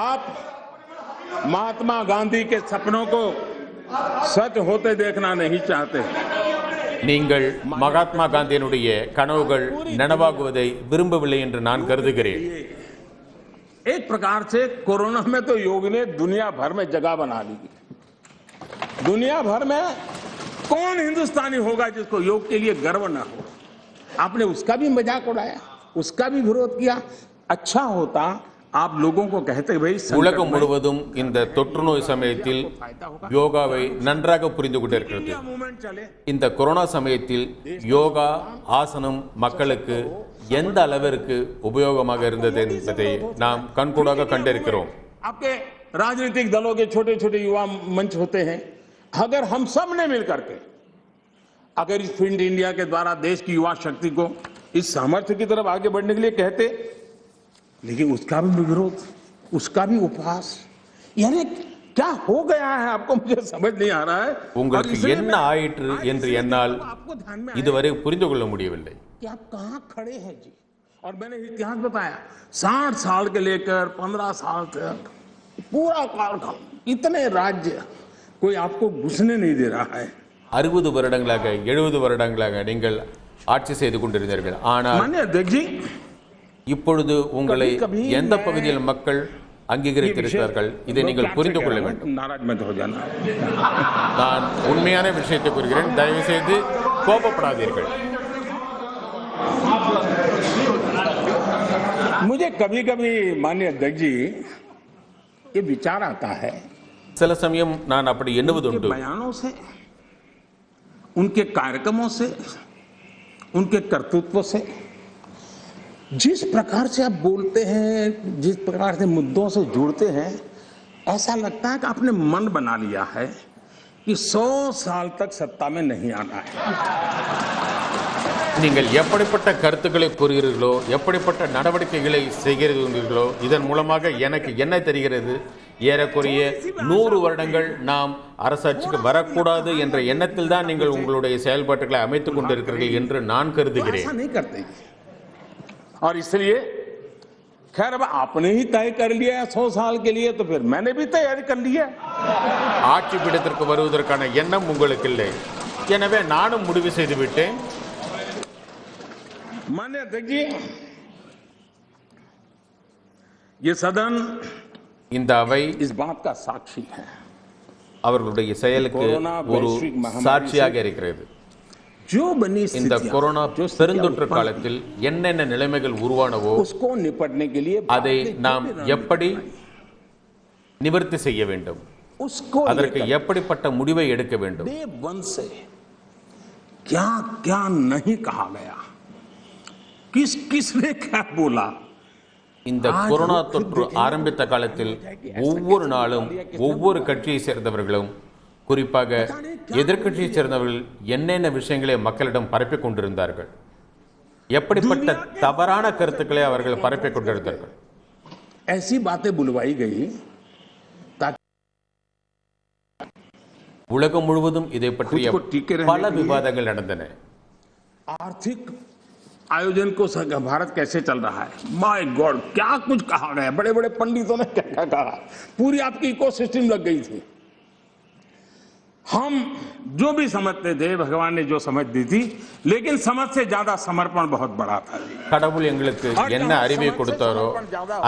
आप महात्मा गांधी के सपनों को सच होते देखना नहीं चाहते। நீங்கள் மகாத்மா காந்தியினுடைய கனவுகள் நனவாகுவதை விரும்பவில்லை என்று நான் கருதுகிறேன். एक प्रकार से कोरोना में तो योग ने दुनिया भर में जगह बना ली। दुनिया भर में कौन हिंदुस्तानी होगा जिसको योग के लिए गर्व ना हो? आपने उसका भी मजाक उड़ाया, उसका भी विरोध किया। अच्छा होता आप लोगों को कहते भाई உலகம் முழுவதும் இந்த தொற்று நோய் சமயத்தில் யோகாவை நன்றாக புரிந்து கொண்டிருக்கிறது. मूवमेंट चले। இந்த கொரோனா சமயத்தில் யோகா ஆசனம் மக்களுக்கு எந்த அளவிற்கு உபயோகமாக இருந்தது என்பதை நாம் கண்கூடாக கண்டிருக்கிறோம். आपके राजनीतिक दलों के छोटे छोटे युवा मंच होते हैं, अगर हम सब ने मिलकर के अगर इस फिट इंडिया के द्वारा देश की युवा शक्ति को इस सामर्थ्य की तरफ आगे बढ़ने के लिए कहते, लेकिन उसका भी विरोध, उसका भी उपहास, यानी क्या हो गया है आपको मुझे समझ नहीं आ रहा है। உங்களுக்கு என்ன ஆயிற்று என்று என்னால் आपको ध्यान में இதுவரை புரிந்து கொள்ள முடியவில்லை. कि आप कहां खड़े हैं जी। और मैंने इतिहास बताया, 60 साल के लेकर 15 साल तक पूरा कालखंड, इतने राज्य, कोई आपको घुसने नहीं दे रहा है। 60 வருடங்களாக 70 வருடங்களாக நீங்கள் ஆட்சி செய்து கொண்டிருந்தீர்கள். ஆனால் माननीय अध्यक्ष जी, இப்பொழுது உங்களை कभी எந்த मैं- பகுதியில் மக்கள் அங்கீகரித்திருக்கிறார்கள் இதை நீங்கள் புரிந்து கொள்ள வேண்டும். नाराज मत हो जाना। நான் உண்மையான விஷயத்தை கூறுகிறேன், தயவு செய்து கோபப்படாதீர்கள். मुझे कभी कभी माननीय अध्यक्ष जी ये विचार आता है, சில சமயம் நான் அப்படி எண்ணுவதுண்டு. बयानों से, उनके कार्यक्रमों से, उनके कर्तृत्व से, जिस प्रकार से आप बोलते हैं, जिस प्रकार से मुद्दों से जुड़ते हैं, ऐसा लगता है कि आपने मन बना लिया है कि 100 साल तक सत्ता में नहीं आना है। நீங்கள் எப்படிப்பட்ட கருத்துக்களை கூறுகிறீர்களோ, எப்படிப்பட்ட நடவடிக்கைகளை செய்கிறீர்களோ, இதன் மூலமாக எனக்கு என்ன தெரிகிறது, ஏறக்குறைய 100 வருடங்கள் நாம் அரசாட்சிக்கு வரக்கூடாது என்ற எண்ணத்தில் தான் நீங்கள் உங்களுடைய செயல்பாட்டுகளை அமைத்துக் கொண்டிருக்கிறீர்கள் என்று நான் கருதுகிறேன். ऐसा नहीं करते। और इसलिए खैर अब आपने ही तय कर लिया है 100 साल के लिए, तो फिर मैंने भी तैयारी कर ली है। ஆட்சி பீடத்திற்கு வருவதற்கான எண்ணம் உங்களுக்கு இல்லை, எனவே நானும் முடிவு செய்து விட்டேன். माननीय अध्यक्ष जी, ये सदन இந்த அவை इस बात का साक्षी है, அவர்களுடைய செயலுக்கு ஒரு சாட்சியாக இருக்கிறது. जो बनी இந்த स्थितियां, கொரோனா जो स्थितियां பெருந்தொற்று उत्पन्न காலத்தில் என்னென்ன நிலைமைகள் உருவானவோ हुई, उसको निपटने के लिए அதை भारत ने நாம் जो भी रणनीति எப்படி बनाई, நிவர்த்தி செய்ய வேண்டும், उसको அதற்கு लेकर எப்படிப்பட்ட முடிவை எடுக்க வேண்டும், डे वन से क्या क्या नहीं कहा गया, किस किसने क्या बोला, இந்த கொரோனா தொற்று ஆரம்பித்த காலத்தில் ஒவ்வொரு நாளும் ஒவ்வொரு கட்சியை சேர்ந்தவர்களும், குறிப்பாக எதிர்க்கட்சியை சேர்ந்தவர்கள் என்னென்ன விஷயங்களை மக்களிடம் பரப்பிக் கொண்டிருந்தார்கள், எப்படிப்பட்ட தவறான கருத்துக்களை அவர்கள் பரப்பிக் கொண்டிருந்தார்கள். ऐसी बातें बुलवाई गई ताकि உலகம் முழுவதும் இதை பற்றிய खुद को टीके रहने பல के लिए விவாதங்கள் நடந்தன. आर्थिक आयोजन को भारत कैसे चल रहा है, माय गॉड क्या कुछ कहा गया, बड़े बड़े पंडितों ने क्या क्या कहा, पूरी आपकी इकोसिस्टम लग गई थी। हम जो भी समझते थे भगवान ने जो समझ दी थी, लेकिन समझ से ज्यादा समर्पण बहुत बड़ा था। கடவுள் எங்களுக்கு என்ன அறிவை கொடுத்தாரோ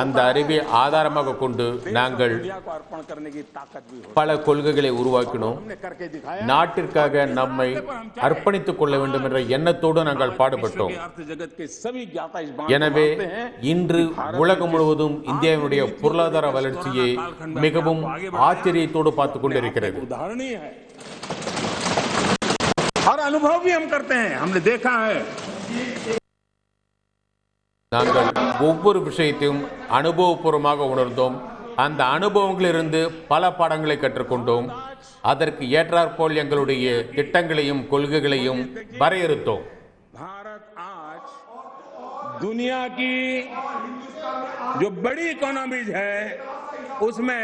அந்த அறிவை ஆதாரமாக கொண்டு நாங்கள் दुनिया को अर्पण करने की ताकत भी हो। பல கொள்கைகளை உருவாக்கினோம். हमने करके दिखाया। நாட்டிற்காக நம்மை அர்ப்பணித்துக் கொள்ள வேண்டும் என்ற எண்ணத்தோடு நாங்கள் பாடுபட்டோம். अर्थ जगत के सभी ज्ञाता इस बात எனவே को मानते हैं। இன்று உலகம் முழுவதும் இந்தியாவினுடைய பொருளாதார வளர்ச்சியை மிகவும் ஆச்சரியத்தோடு பார்த்து கொண்டிருக்கிறது. उदाहरण ही है और अनुभव भी हम करते हैं, हमने देखा है। நாங்கள் ஒவ்வொரு விஷயத்தையும் அனுபவபூர்வமாக உணர்ந்தோம். அந்த அனுபவங்களிலிருந்து பல பாடங்களை கற்றுக்கொண்டோம். அதற்கு ஏற்றாற்போல் எங்களுடைய திட்டங்களையும் கொள்கைகளையும் வரையறுத்தோம். भारत आज दुनिया की जो बड़ी इकोनॉमीज है उसमें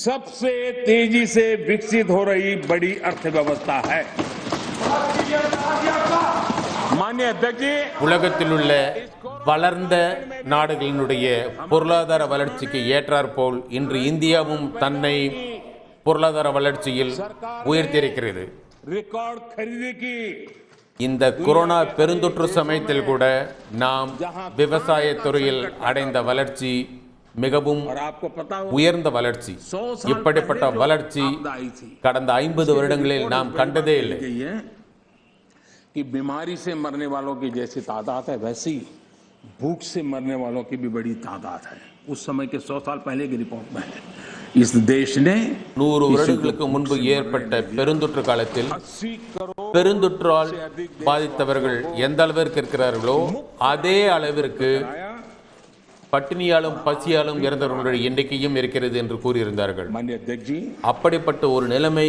सबसे तेजी से विकसित हो रही बड़ी अर्थव्यवस्था है। माननीय अध्यक्ष जी, உலகத்தில் உள்ள வளர்ந்த நாடுகளினுடைய பொருளாதார வளர்ச்சிக்கு ஏற்றாற்போல் இன்று இந்தியாவும் தன்னை பொருளாதார வளர்ச்சியில் உயர்த்தியிருக்கிறது. रिकॉर्ड खरीदी की இந்த கொரோனா பெருந்தொற்று சமயத்தில் கூட நாம் விவசாய துறையில் அடைந்த வளர்ச்சி மிகவும் और आपको पता हो உயர்ந்த வளர்ச்சி. இப்படிப்பட்ட வளர்ச்சி கடந்த 50 வருடங்களில் நாம் கண்டதே இல்லை. गई है कि बीमारी से मरने वालों की जैसी तादाद है, वैसी भूख से मरने वालों की भी बड़ी तादाद है। उस समय के 100 साल पहले की रिपोर्ट में है। इस देश ने 100 வருடங்களுக்கு முன்பு ஏற்பட்ட பெருந்தொற்று காலத்தில் 80 करोड़ பெருந்தொற்றால் பாதித்தவர்கள் எந்த அளவிற்கு இருக்கிறார்களோ அதே அளவிற்கு பட்டினியாலும் பசியாலும் இறந்தவர்களுடைய எண்ணிக்கையும் இருக்கிறது என்று கூறியிருந்தார்கள். माननीय अध्यक्ष जी, அப்படிப்பட்ட ஒரு நிலைமை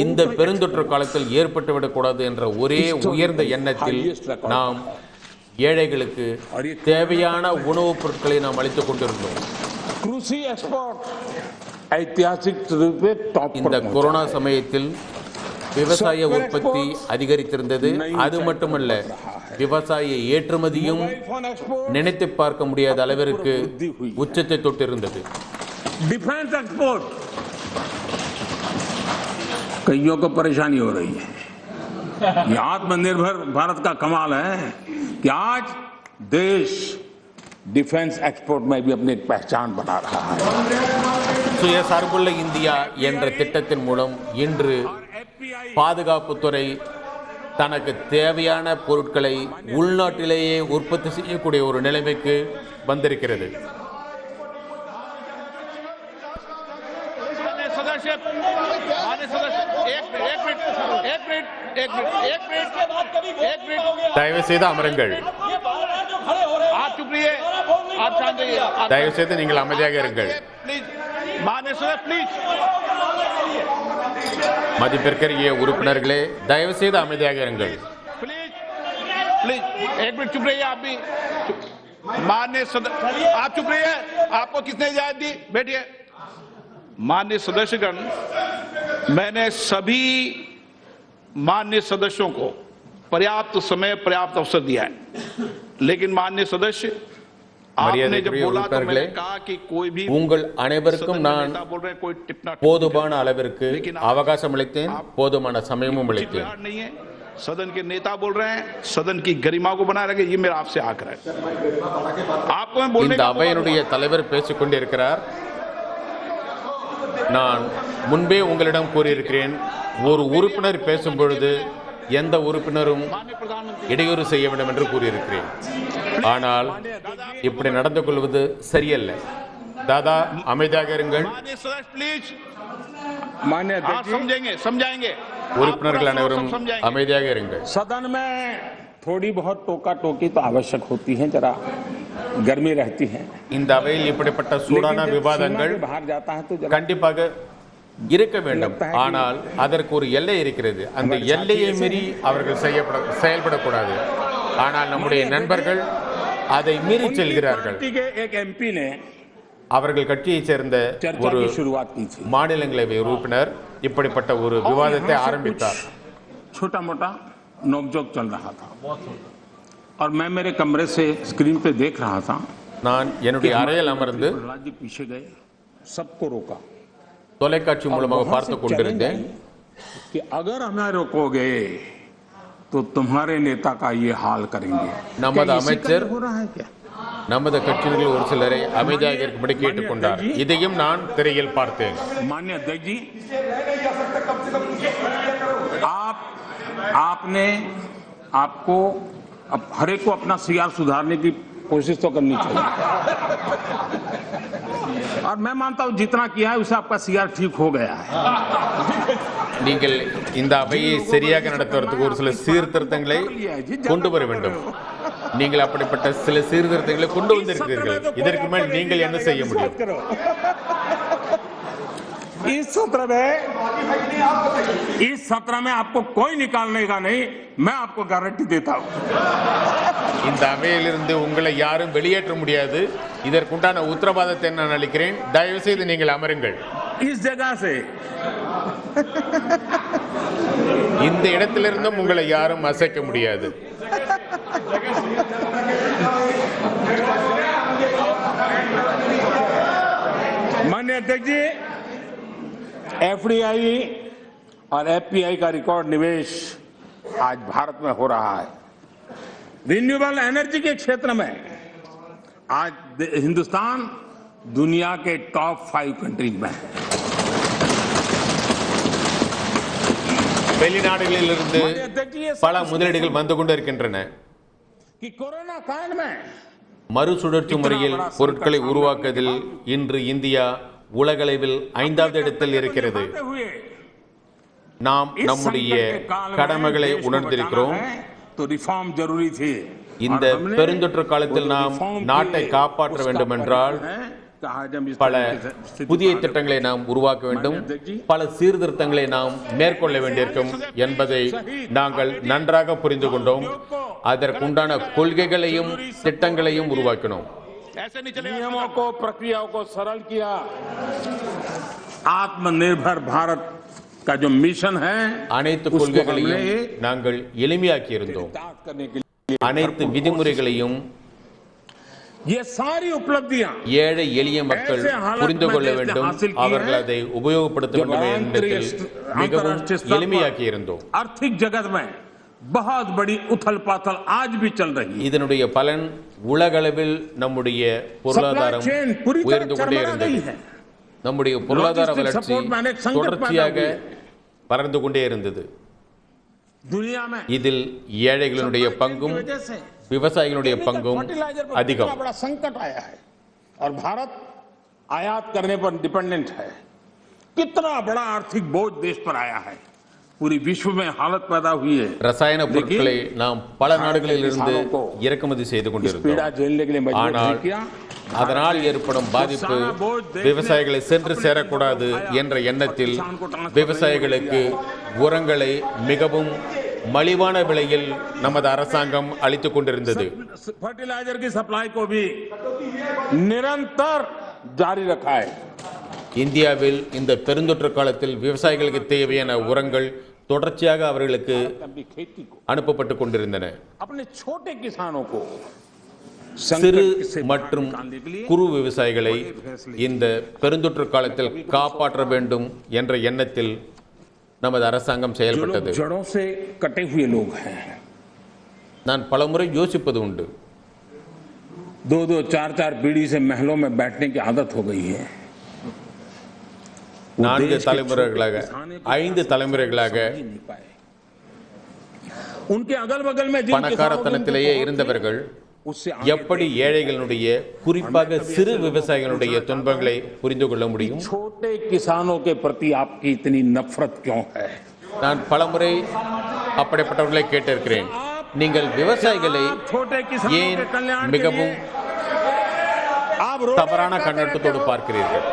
இந்த பெருந்தொற்று காலத்தில் ஏற்பட்டுவிடக் கூடாது என்ற ஒரே உயர்ந்த எண்ணத்தில் நாம் ஏழைகளுக்கு தேவையான உணவுப் பொருட்களை நாம் அளித்துக் கொண்டிருந்தோம். कृषि एक्सपोर्ट ऐतिहासिक रूप से टॉप இந்த கொரோனா சமயத்தில் விவசாய உற்பத்தி அதிகரித்திருந்தது. அது மட்டுமல்ல, விவசாய ஏற்றுமதியும் फोन एक्सपोर्ट, நினைத்து பார்க்க முடியாத அளவிற்கு உச்சத்தை தொட்டிருந்தது. डिफेंस एक्सपोर्ट, कईयों को परेशानी हो रही है। ये आत्मनिर्भर भारत का कमाल है कि आज देश डिफेंस एक्सपोर्ट में भी अपनी पहचान बना रहा है। சுயசார்புள்ள இந்தியா என்ற திட்டத்தின் மூலம் இன்று பாதுகாப்புத்துறை தனக்கு தேவையான பொருட்களை உள்நாட்டிலேயே உற்பத்தி செய்யக்கூடிய ஒரு நிலைமைக்கு வந்திருக்கிறது. தயவு செய்து அமருங்கள். आप चुप रहिए, आप शांत रहिए। தயவு செய்து நீங்கள் அமைதியாக இருங்கள். प्लीज, माननीय सदस्य प्लीज। மதிப்பிற்குரிய உறுப்பினர்களே, தயவு செய்து அமைதியாக இருங்கள். प्लीज प्लीज एक मिनट चुप रहिए। आप भी माननीय सदस्य, आप चुप रहिए। आपको किसने इजाजत दी? बैठिए। माननीय सदस्यगण, मैंने सभी माननीय सदस्यों को पर्याप्त समय पर्याप्त अवसर दिया है, लेकिन माननीय सदस्य आपने जब बोला तो मैंने कहा कि कोई भी உங்கள் அனைவருக்கும் நான் नेता बोल रहे हैं, कोई टिप्पणी போதுமான அளவிற்கு அவகாசம் அளித்தேன், போதுமான சமயமும் அளித்தேன். नहीं है। सदन के नेता बोल रहे हैं, सदन की गरिमा को बनाए रखे, ये मेरा आपसे आग्रह है। आपको मैं बोलने இந்த அவையினுடைய தலைவர் பேசிக் கொண்டிருக்கிறார். நான் முன்பே உங்களிடம் கூறியிருக்கிறேன், ஒரு உறுப்பினர் பேசும் பொழுது எந்த உறுப்பினரும் இடையூறு செய்ய வேண்டும் என்று கூறியிருக்கிறேன். ஆனால் இப்படி நடந்து கொள்வது சரியல்ல. தாதா, அமைதியாக இருங்கள். प्लीज माननीय अध्यक्ष जी, समझेंगे, समझाएंगे। உறுப்பினர்கள் அனைவரும் அமைதியாக இருங்கள். सदन में थोड़ी बहुत टोका टोकी तो आवश्यक होती है, जरा गर्मी रहती है। இந்த அவையில் இப்படிப்பட்ட சூடான लेकिन जब விவாதங்கள் सीमा के बाहर जाता है तो जरा கண்டிப்பாக இருக்க வேண்டும். ஆனால் அதற்கு ஒரு எல்லை இருக்கிறது. அந்த எல்லையை மீறி அவர்கள் செயல்படக்கூடாது. ஆனால் நம்முடைய நண்பர்கள் அதை மீறி செல்கிறார்கள். पार्टी के एक एमपी ने அவர்கள் கட்சியைச் சேர்ந்த चर्चा ஒரு की शुरुआत की थी। மாநிலங்களவை உறுப்பினர் இப்படிப்பட்ட ஒரு விவாதத்தை ஆரம்பித்தார். छोटा मोटा नोकझोंक चल रहा था और मैं मेरे कमरे से स्क्रीन पे देख रहा था। நான் என்னுடைய அறையில் அமர்ந்து प्रहलाद जी पीछे गए, सबको रोका। தொலைக்காட்சி மூலமாக பார்த்து கொண்டிருந்தேன். कि अगर हमें रोकोगे तो तुम्हारे नेता का ये हाल करेंगे। நமது क्या इसी का அமைச்சர் हो रहा है क्या? நமது கட்சியினர்கள் ஒரு சிலரை அமைதியாக இருக்கும்படி கேட்டுக்கொண்டார். இதையும் நான் திரையில் பார்த்தேன். माननीय अध्यक्ष जी, आपको हर एक को अपना सीआर सुधारने की कोशिश तो करनी चाहिए और मैं मानता हूं जितना किया है उससे आपका सीआर ठीक हो गया है। நீங்கள் இந்த அவையை சரியாக நடத்துவதற்கு ஒரு சில சீர்திருத்தங்களை கொண்டு வர வேண்டும். நீங்கள் அப்படிப்பட்ட சில சீர்திருத்தங்களை கொண்டு வந்திருக்கிறீர்கள். இதற்கு மேல் நீங்கள் என்ன செய்ய முடியும்? इस सत्र में आपको कोई निकालने का नहीं, मैं आपको गारंटी देता हूं। இந்த அவையிலிருந்து உங்களை யாரும் வெளியேற்ற முடியாது. இதற்குண்டான உத்தரவாதத்தை நான் அளிக்கிறேன். தயவு செய்து நீங்கள் அமருங்கள். इस जगह से இந்த இடத்திலிருந்தும் உங்களை யாரும் அசைக்க முடியாது. माननीय अध्यक्ष जी, एफडीआई और एफपीआई का रिकॉर्ड निवेश आज भारत में हो रहा है। रिन्यूएबल एनर्जी के क्षेत्र में आज हिंदुस्तान दुनिया के टॉप 5 कंट्रीज में है। வெளிநாடுகளிலிருந்து பல முதலீடுகள் வந்து கொண்டிருக்கின்றன. कि कोरोना काल में மறுசுழற்சி முறையில் பொருட்களை உருவாக்குவதில் இன்று இந்தியா உலகளவில் 5வது இடத்தில் இருக்கிறது. நாம் நம்முடைய கடமைகளை உணர்ந்திருக்கிறோம். இந்த பெருந்தொற்று காலத்தில் நாம் நாட்டை காப்பாற்ற வேண்டும் என்றால் பல புதிய திட்டங்களை நாம் உருவாக்க வேண்டும், பல சீர்திருத்தங்களை நாம் மேற்கொள்ள வேண்டியிருக்கும் என்பதை நாங்கள் நன்றாக புரிந்து கொண்டோம். அதற்குண்டான கொள்கைகளையும் திட்டங்களையும் உருவாக்கினோம். नियमों को प्रक्रियाओं को सरल किया। आत्मनिर्भर भारत का जो मिशन है அனைத்து கொள்கைகளையும் நாங்கள் எளிமையாக்கி இருந்தோம். அனைத்து விதிமுறைகளையும் ये सारी उपलब्धियां ஏழை எளிய மக்கள் புரிந்து கொள்ள வேண்டும், அவர்கள் அதை உபயோகப்படுத்த வேண்டும் என்பதில் மிகவும் எளிமையாக்கி இருந்தோம். आर्थिक जगत में बहुत बड़ी उथल पाथल आज भी चल रही है। இதனுடைய பலன் உலகளவில் நம்முடைய பொருளாதாரம் உயர்ந்து கொண்டே இருந்தது. நம்முடைய பொருளாதார வளர்ச்சி தொடர்ச்சியாக வளர்ந்து கொண்டே இருந்தது. दुनिया में இதில் ஏழைகளுடைய பங்கும் விவசாயிகளுடைய பங்கும் அதிகம். बड़ा संकट आया है और भारत आयात करने पर डिपेंडेंट है। कितना बड़ा आर्थिक बोझ देश पर आया है, पूरी विश्व में हालत पैदा हुई है। ரசாயன பொருட்களை நாம் பல நாடுகளில் இருந்து இறக்குமதி செய்து கொண்டிருந்தோம். ஆனால் அதனால் ஏற்படும் பாதிப்பு விவசாயிகளை சென்று சேரக்கூடாது என்ற எண்ணத்தில் விவசாயிகளுக்கு உரங்களை மிகவும் மலிவான விலையில் நமது அரசாங்கம் அளித்துக் கொண்டிருந்தது. फर्टिलाइजर की सप्लाई को भी निरंतर जारी रखा है। இந்தியாவில் இந்த பெருந்தொற்று காலத்தில் விவசாயிகளுக்கு தேவையான உரங்கள் தொடர்ச்சியாக அவர்களுக்கு அனுப்பப்பட்டு கொண்டிருந்தன. अपने छोटे किसानों को சிறு மற்றும் குறு விவசாயிகளை இந்த பெருந்தொற்று காலத்தில் காப்பாற்ற வேண்டும் என்ற எண்ணத்தில் நமது அரசாங்கம் செயல்பட்டது. जड़ों से कटे हुए लोग हैं। நான் பலமுறை யோசிப்பது உண்டு. 2-2, 4-4 पीढ़ी से महलों में बैठने की आदत हो गई है। 4 தலைமுறைகளாக 5 தலைமுறைகளாக उनके अगल बगल में பணக்காரத்தனத்திலேயே இருந்தவர்கள் எப்படி ஏழைகளுடைய குறிப்பாக சிறு விவசாயிகளுடைய துன்பங்களை புரிந்து கொள்ள முடியும்? छोटे किसानों के प्रति आपकी इतनी नफरत क्यों है? நான் பலமுறை அப்படிப்பட்டவர்களை கேட்டிருக்கிறேன். நீங்கள் விவசாயிகளை ஏன் மிகவும் தவறான கண்ணோட்டத்தோடு பார்க்கிறீர்கள்?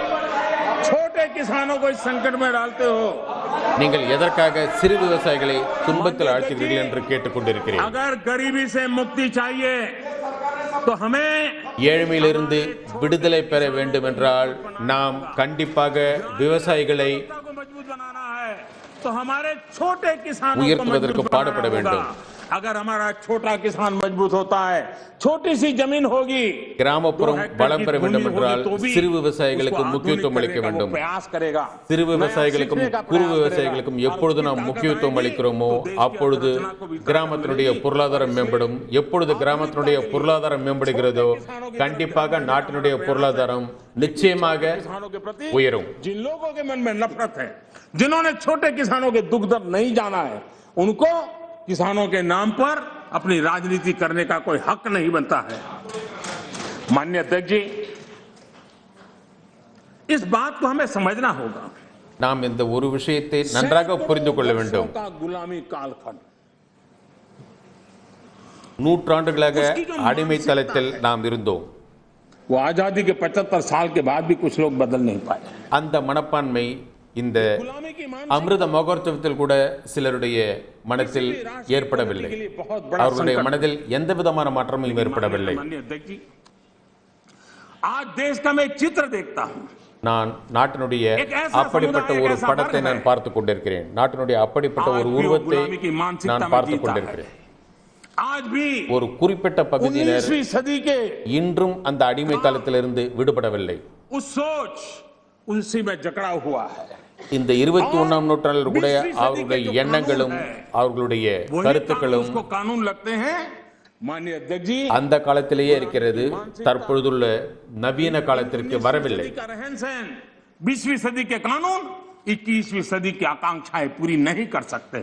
छोटे किसानों को इस संकट में डालते हो। நீங்கள் எதற்காக சிறு விவசாயிகளை துன்பத்தில் ஆழ்த்துகிறீர்கள் என்று கேட்டுக்கொண்டிருக்கிறேன். अगर गरीबी से मुक्ति चाहिए तो हमें ஏழ்மையிலிருந்து விடுதலை பெற வேண்டும் என்றால் நாம் கண்டிப்பாக விவசாயிகளை मजबूत बनाना है तो हमारे छोटे किसानों को உயர்த்துவதற்கு मजबूत பாடுபட बनाना வேண்டும். होगा। अगर हमारा छोटा किसान मजबूत होता है, छोटी सी जमीन होगी, கிராமப்புறம் வளம் பெற வேண்டும் என்றால் சிறு விவசாயிகளுக்கு முக்கியத்துவம் அளிக்க வேண்டும். प्रयास करेगा. சிறு விவசாயிகளுக்கும் குறு விவசாயிகளுக்கும் எப்பொழுது நாம் முக்கியத்துவம் அளிக்கிறோமோ அப்பொழுது கிராமத்தினுடைய பொருளாதாரம் மேம்படும். எப்பொழுது கிராமத்தினுடைய பொருளாதாரம் மேம்படுகிறதோ கண்டிப்பாக நாட்டினுடைய பொருளாதாரம் நிச்சயமாக किसानों के प्रति உயரும். जिन लोगों के मन में नफरत है, जिन्होंने छोटे किसानों के दुख दर्द नहीं जाना है, उनको किसानों के नाम पर अपनी राजनीति करने का कोई हक नहीं बनता है. माननीय अध्यक्ष जी, इस बात को हमें समझना होगा. நாம் இந்த ஒரு விஷயத்தை நன்றாக புரிந்து கொள்ள வேண்டும். का गुलामी कालखंड, நூற்றாண்டுகளாக அடிமை தளத்தில் நாம் இருந்தோம். वो आजादी के 75 साल के बाद भी कुछ लोग बदल नहीं पाए. அந்த மனப்பான்மை இந்த गुलामी की मान அமிர்த மகோத்சவத்தில் கூட சிலருடைய மனத்தில் ஏற்படவில்லை. के लिए बहुत बड़ा அவர்களுடைய संकट. மனதில் எந்த விதமான மாற்றமும் ஏற்படவில்லை. माननीय अध्यक्ष जी, आज देश का मैं चित्र देखता हूं. நான் நாட்டினுடைய அப்படிப்பட்ட ஒரு படத்தை நான் பார்த்துக் கொண்டிருக்கிறேன். நாட்டினுடைய அப்படிப்பட்ட ஒரு உருவத்தை நான் பார்த்துக் கொண்டிருக்கிறேன். आज भी ஒரு குறிப்பிட்ட பகுதியினர் 19वीं सदी के இன்றும் அந்த அடிமை தளத்திலிருந்து விடுபடவில்லை. उस सोच उनसे में जकड़ा हुआ है. இந்த 21ஆம் நூற்றாண்டில் கூட அவர்களுடைய எண்ணங்களும் அவர்களுடைய वही கருத்துக்களும் उसको कानून लगते हैं. माननीय अध्यक्ष जी, அந்த காலத்திலேயே இருக்கிறது. தற்பொழுதுள்ள நவீன காலத்திற்கு வரவில்லை. का रहन सहन 20वीं सदी के कानून 21वीं सदी की आकांक्षाएं पूरी नहीं कर सकते.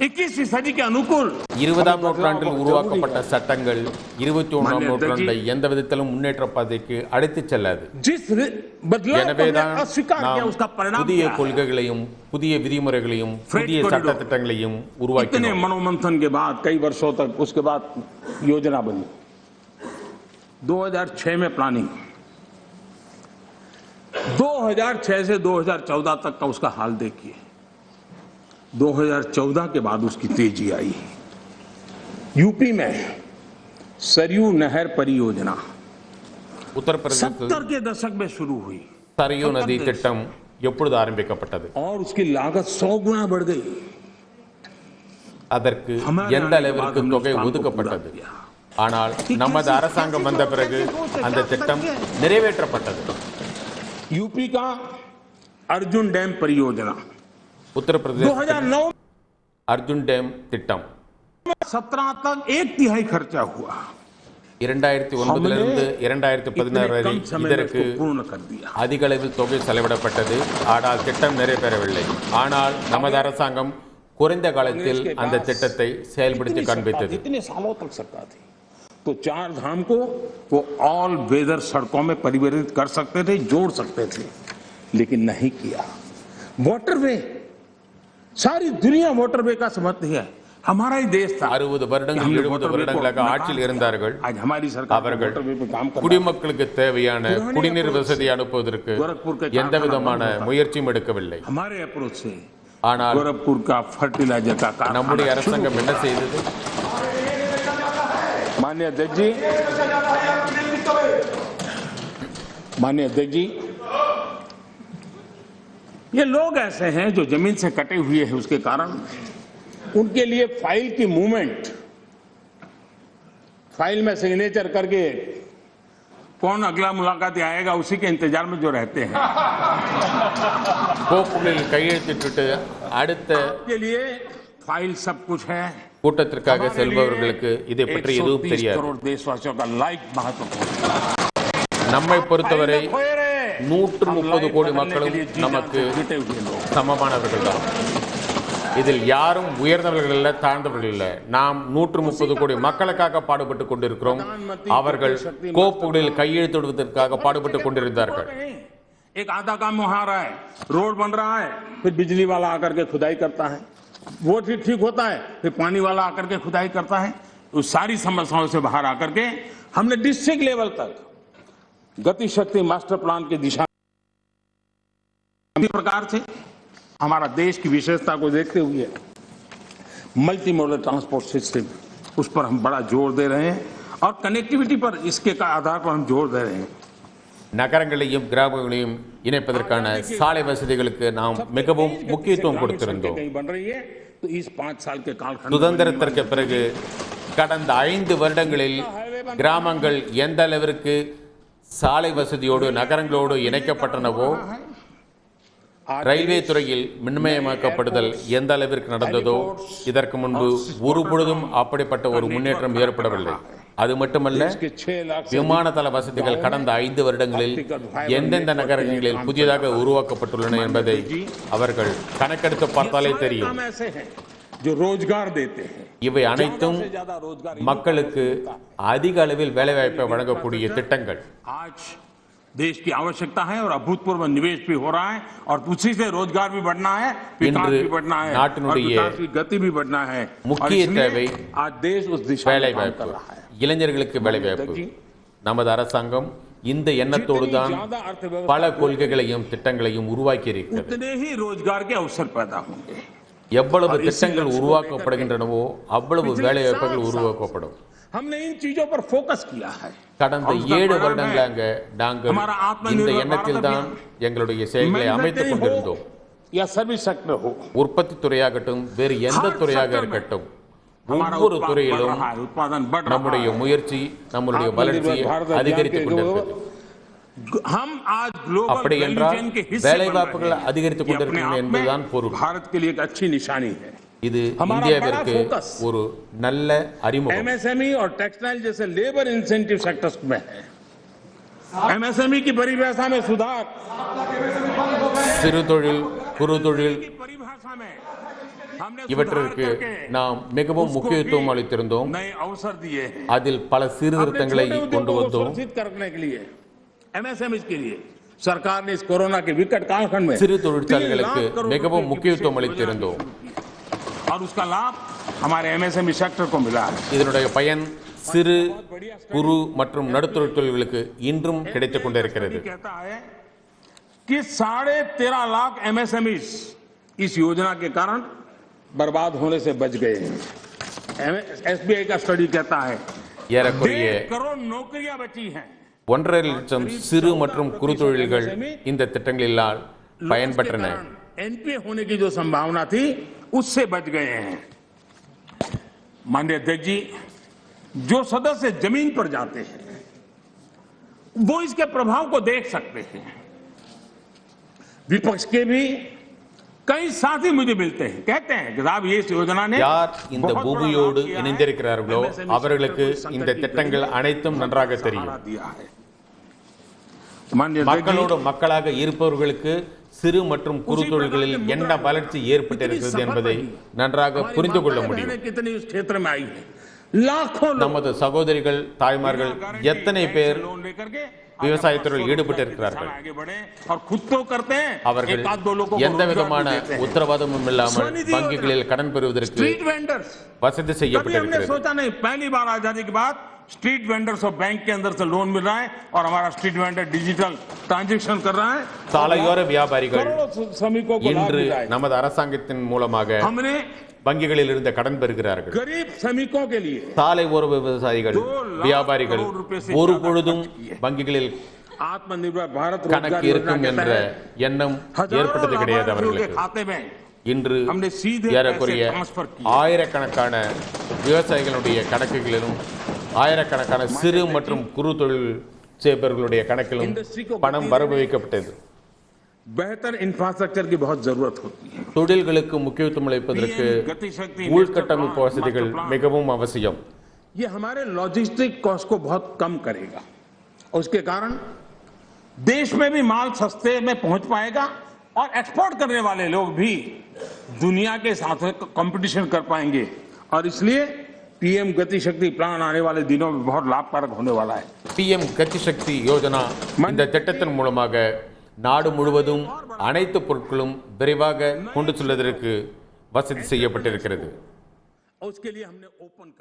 21वीं सदी के अनुकूल 20ஆம் நூற்றாண்டில் உருவாக்கப்பட்ட சட்டங்கள் 21ஆம் நூற்றாண்டை எந்த விதத்திலும் முன்னேற்ற பாதைக்கு அழைத்துச் செல்லாது. जिस बदलाव को எனவேதான் हमने अस्वीकार किया, நாம் उसका परिणाम புதிய क्या है? கொள்கைகளையும் புதிய விதிமுறைகளையும் புதிய சட்ட திட்டங்களையும் इतने உருவாக்கினோம். मनोमंथन के बाद कई वर्षों तक उसके बाद योजना बनी. 2006 में प्लानिंग, 2006 से 2014 तक का उसका हाल देखिए. 2014 के बाद उसकी तेजी आई. यूपी में सरयू नहर परियोजना உத்தரப்பிரதேசத்தில் 70 के दशक में शुरू हुई சரையு நதி திட்டம் எப்பொழுது ஆரம்பிக்கப்பட்டது? और उसकी लागत 100 गुना बढ़ गई. அதற்கு எந்த அளவிற்கு தொகை ஒதுக்கப்பட்டது? ஆனால் நமது அரசாங்கம் வந்த பிறகு அந்த திட்டம் நிறைவேற்றப்பட்டது. यूपी का अर्जुन डैम परियोजना உத்தரப்பிரதேச 2009 அர்ஜுன் டேம் திட்டம் 17 तक 1/3 खर्चा हुआ. 2009 2016 வரை कम समय में இதற்கு इसको पूर्ण कर दिया. அதிக அளவில் தொகை செலவிடப்பட்டது. ஆனால் திட்டம் நிறைவேறவில்லை. ஆனால் நமது அரசாங்கம் குறைந்த காலத்தில் அந்த திட்டத்தை செயல்படுத்தி காண்பித்தது. इतने सालों तक सरकार थी तो 4 धाम को वो ऑल वेदर सड़कों में परिवर्तित कर सकते थे, जोड़ सकते थे, लेकिन नहीं किया. वाटरवे, सारी दुनिया वाटरवे का समर्थन है. हमारा ही देश था. 60 வருடங்கள் 70 வருடங்களாக ஆட்சியில் இருந்தார்கள். आज हमारी सरकार அவர்கள் वाटरवे पे काम कर रही है. குடிமக்களுக்கு தேவையான குடிநீர் வசதி அனுப்புவதற்கு எந்த விதமான முயற்சியும் எடுக்கவில்லை. हमारे अप्रोच से ஆனால் गोरखपुर का फर्टिलाइजर का कारखाना நம்முடைய அரசாங்கம் என்ன செய்தது? माननीय अध्यक्ष जी, माननीय अध्यक्ष जी, ये लोग ऐसे हैं जो जमीन से कटे हुए हैं, उसके कारण उनके लिए फाइल की मूवमेंट, फाइल में सिग्नेचर करके कौन अगला मुलाकात आएगा उसी के इंतजार में जो रहते हैं, கோப்புகளில் கையெழுத்திட்டு அடுத்த के लिए फाइल सब कुछ है. கூட்டத்திற்காக செல்பவர்களுக்கு இதை பற்றி எதுவும் 130 தெரியாது. करोड़ देशवासियों का लाइफ महत्वपूर्ण. நம்மை பொறுத்தவரை 130 கோடி மக்களும் நமக்கு जुटे हुए लोग. சமமானவர்கள் தான். இதில் யாரும் உயர்ந்தவர்கள் இல்லை, தாழ்ந்தவர்கள் இல்லை. நாம் 130 கோடி மக்களுக்காக பாடுபட்டு கொண்டிருக்கிறோம். அவர்கள் கோப்புகளில் கையெழுத்திடுவதற்காக பாடுபட்டு கொண்டிருந்தார்கள். एक आधा काम वहां रहा है, रोड बन रहा है, फिर बिजली वाला आकर के खुदाई करता है, वो ठीक होता है, फिर पानी वाला आकर के खुदाई करता है. उस सारी समस्याओं से बाहर आकर के हमने डिस्ट्रिक्ट लेवल तक गति शक्ति मास्टर प्लान की दिशा प्रकार से हमारा देश की विशेषता को देखते हुए मल्टी मॉडल ट्रांसपोर्ट सिस्टम, उस पर हम बड़ा जोर दे रहे हैं और कनेक्टिविटी पर इसके आधार पर हम जोर दे रहे हैं. நகரங்களையும் கிராமங்களையும் இணைப்பதற்கான சாலை வசதிகளுக்கு நாம் மிகவும் முக்கியத்துவம் கொடுத்திருந்தோம். कहीं बन रही है तो इस 5 साल के कालखंड சுதந்திரத்திற்கு பிறகு கடந்த 5 வருடங்களில் கிராமங்கள் எந்த அளவிற்கு சாலை வசதியோடு நகரங்களோடு இணைக்கப்பட்டனவோ, ரயில்வே துறையில் மின்மயமாக்கப்படுதல் எந்த அளவிற்கு நடந்ததோ, இதற்கு முன்பு ஒருபொழுதும் அப்படிப்பட்ட ஒரு முன்னேற்றம் ஏற்படவில்லை. அது மட்டுமல்ல, விமானதள வசதிகள் கடந்த 5 வருடங்களில் எந்தெந்த நகரங்களில் புதியதாக உருவாக்கப்பட்டுள்ளன என்பதை அவர்கள் கணக்கெடுத்து பார்த்தாலே தெரியும். இவை அனைத்தும் மக்களுக்கு அதிக அளவில் வேலைவாய்ப்பை வழங்கக்கூடிய திட்டங்கள். देश की आवश्यकता है और अभूतपूर्व निवेश भी हो रहा है और उसी से रोजगार भी बढ़ना है, विकास भी बढ़ना है और विकास की गति भी बढ़ना है. முக்கிய தேவை आज देश उस दिशा में काम कर रहा है. இளைஞர்களுக்கு வேலைவாய்ப்பு. நமது அரசாங்கம் இந்த எண்ணத்தோடு தான் பல கொள்கைகளையும் திட்டங்களையும் உருவாக்கி இருக்கிறது. उतने ही रोजगार के अवसर पैदा होंगे. எவ்வளவு திட்டங்கள் உருவாக்கப்படுகின்றனவோ அவ்வளவு வேலைவாய்ப்புகள் உருவாக்கப்படும். हमने इन चीजों पर फोकस किया है. கடந்த 7 வருடங்களாக நாங்கள் இந்த எண்ணத்தில் தான் எங்களுடைய செயல்களை அமைத்துக் கொண்டிருந்தோம். या सर्विस सेक्टर हो, உற்பத்தி துறையாகட்டும் வேறு எந்த துறையாக இருக்கட்டும், ஒவ்வொரு துறையிலும் நம்முடைய முயற்சி, நம்முடைய வளர்ச்சி அதிகரித்துக் கொண்டிருக்கிறது. हम आज ग्लोबल அப்படி என்றால் வேலைவாய்ப்புகள் அதிகரித்துக் கொண்டிருக்கின்றன என்பதுதான் பொருள். भारत के लिए एक अच्छी निशानी है. இது இந்தியாவிற்கு ஒரு நல்ல அறிமுகம். एमएसएमई और टेक्सटाइल जैसे लेबर इंसेंटिव सेक्टर्स में है. एमएसएमई की परिभाषा में सुधार, சிறு தொழில், குறு தொழில் की परिभाषा में हमने இவற்றிற்கு நாம் மிகவும் முக்கியத்துவம் அளித்திருந்தோம். नए अवसर दिए हैं. அதில் பல சீர்திருத்தங்களை கொண்டு வந்தோம். सुरक्षित करने के लिए एमएसएमई के लिए सरकार ने इस कोरोना के विकट कालखंड में சிறு தொழிற்சாலைகளுக்கு மிகவும் முக்கியத்துவம் அளித்திருந்தோம். और उसका लाभ हमारे एमएसएमई सेक्टर को मिला है. இதனுடைய பயன் சிறு, குறு மற்றும் நடுத்தர தொழில்களுக்கு இன்றும் கிடைத்துக் கொண்டிருக்கிறது. कहता है कि 13.5 लाख एमएसएमई इस योजना के कारण बर्बाद होने से बच गए हैं. एसबीआई का स्टडी कहता है ஏறக்குறைய 1.5 करोड़ नौकरियां बची हैं. 1.5 லட்சம் சிறு மற்றும் குறு தொழில்கள் இந்த திட்டங்களினால் பயன்பெற்றன. एनपीए होने की जो संभावना थी उससे बच गए हैं. माननीय अध्यक्ष जी, जो सदस्य जमीन पर जाते हैं वो इसके प्रभाव को देख सकते हैं. विपक्ष के भी कई साथी मुझे मिलते हैं, कहते हैं कि साहब ये इस योजना ने யார் இந்த பூமியோடு இணைந்திருக்கிறார்களோ அவர்களுக்கு இந்த திட்டங்கள் அனைத்தும் நன்றாக தெரியும். மக்களோடு மக்களாக இருப்பவர்களுக்கு சிறு மற்றும் குறு தொழில்களில் என்ன வளர்ச்சி ஏற்பட்டிருக்கிறது என்பதை நன்றாக புரிந்து கொள்ள முடியும். நமது சகோதரிகள், தாய்மார்கள் எத்தனை பேர் விவசாயத்துறையில் ஈடுபட்டிருக்கிறார்கள். அவர்கள் எந்த விதமான உத்தரவாதமும் இல்லாமல் வங்கிகளில் கடன் பெறுவதற்கு வசதி செய்யப்பட்டிருக்கிறது. स्ट्रीट वेंडर्स और बैंक के अंदर से लोन मिल रहा है और हमारा स्ट्रीट वेंडर डिजिटल ट्रांजैक्शन कर रहा है. சாலையோர வியாபாரிகள் श्रमिकों को இன்று நமது அரசாங்கத்தின் மூலமாக हमने வங்கிகளில் இருந்து கடன் பெறுகிறார்கள். गरीब श्रमिकों के लिए சாலை ஓர விவசாயிகள், வியாபாரிகள் ஒரு பொழுதும் வங்கிகளில் आत्मनिर्भर भारत கணக்கு இருக்கும் என்ற எண்ணம் ஏற்பட்டது கிடையாது அவர்களுக்கு. இன்று ஏறக்குறைய ஆயிரக்கணக்கான விவசாயிகளுடைய கணக்குகளிலும் ஆயிரக்கணக்கான சிறு மற்றும் குறு தொழில் செய்பவர்களுடைய கணக்கிலும் பணம் வரவு வைக்கப்பட்டது. बेहतर इंफ्रास्ट्रक्चर की बहुत जरूरत होती है. தொழில்களுக்கு முக்கியத்துவம் அளிப்பதற்கு உள்கட்டமைப்பு வசதிகள் மிகவும் அவசியம். ये हमारे लॉजिस्टिक कॉस्ट को बहुत कम करेगा और उसके कारण देश में भी माल सस्ते में पहुंच पाएगा और एक्सपोर्ट करने वाले लोग भी दुनिया के साथ कंपटीशन कर पाएंगे और इसलिए पीएम गति शक्ति प्लान आने वाले दिनों में बहुत लाभकारक होने वाला है. पीएम गति शक्ति योजना இந்த திட்டத்தின் மூலமாக நாடு முழுவதும் அனைத்து பொருட்களும் விரைவாக கொண்டு செல்வதற்கு வசதி செய்யப்பட்டிருக்கிறது. उसके लिए हमने ओपन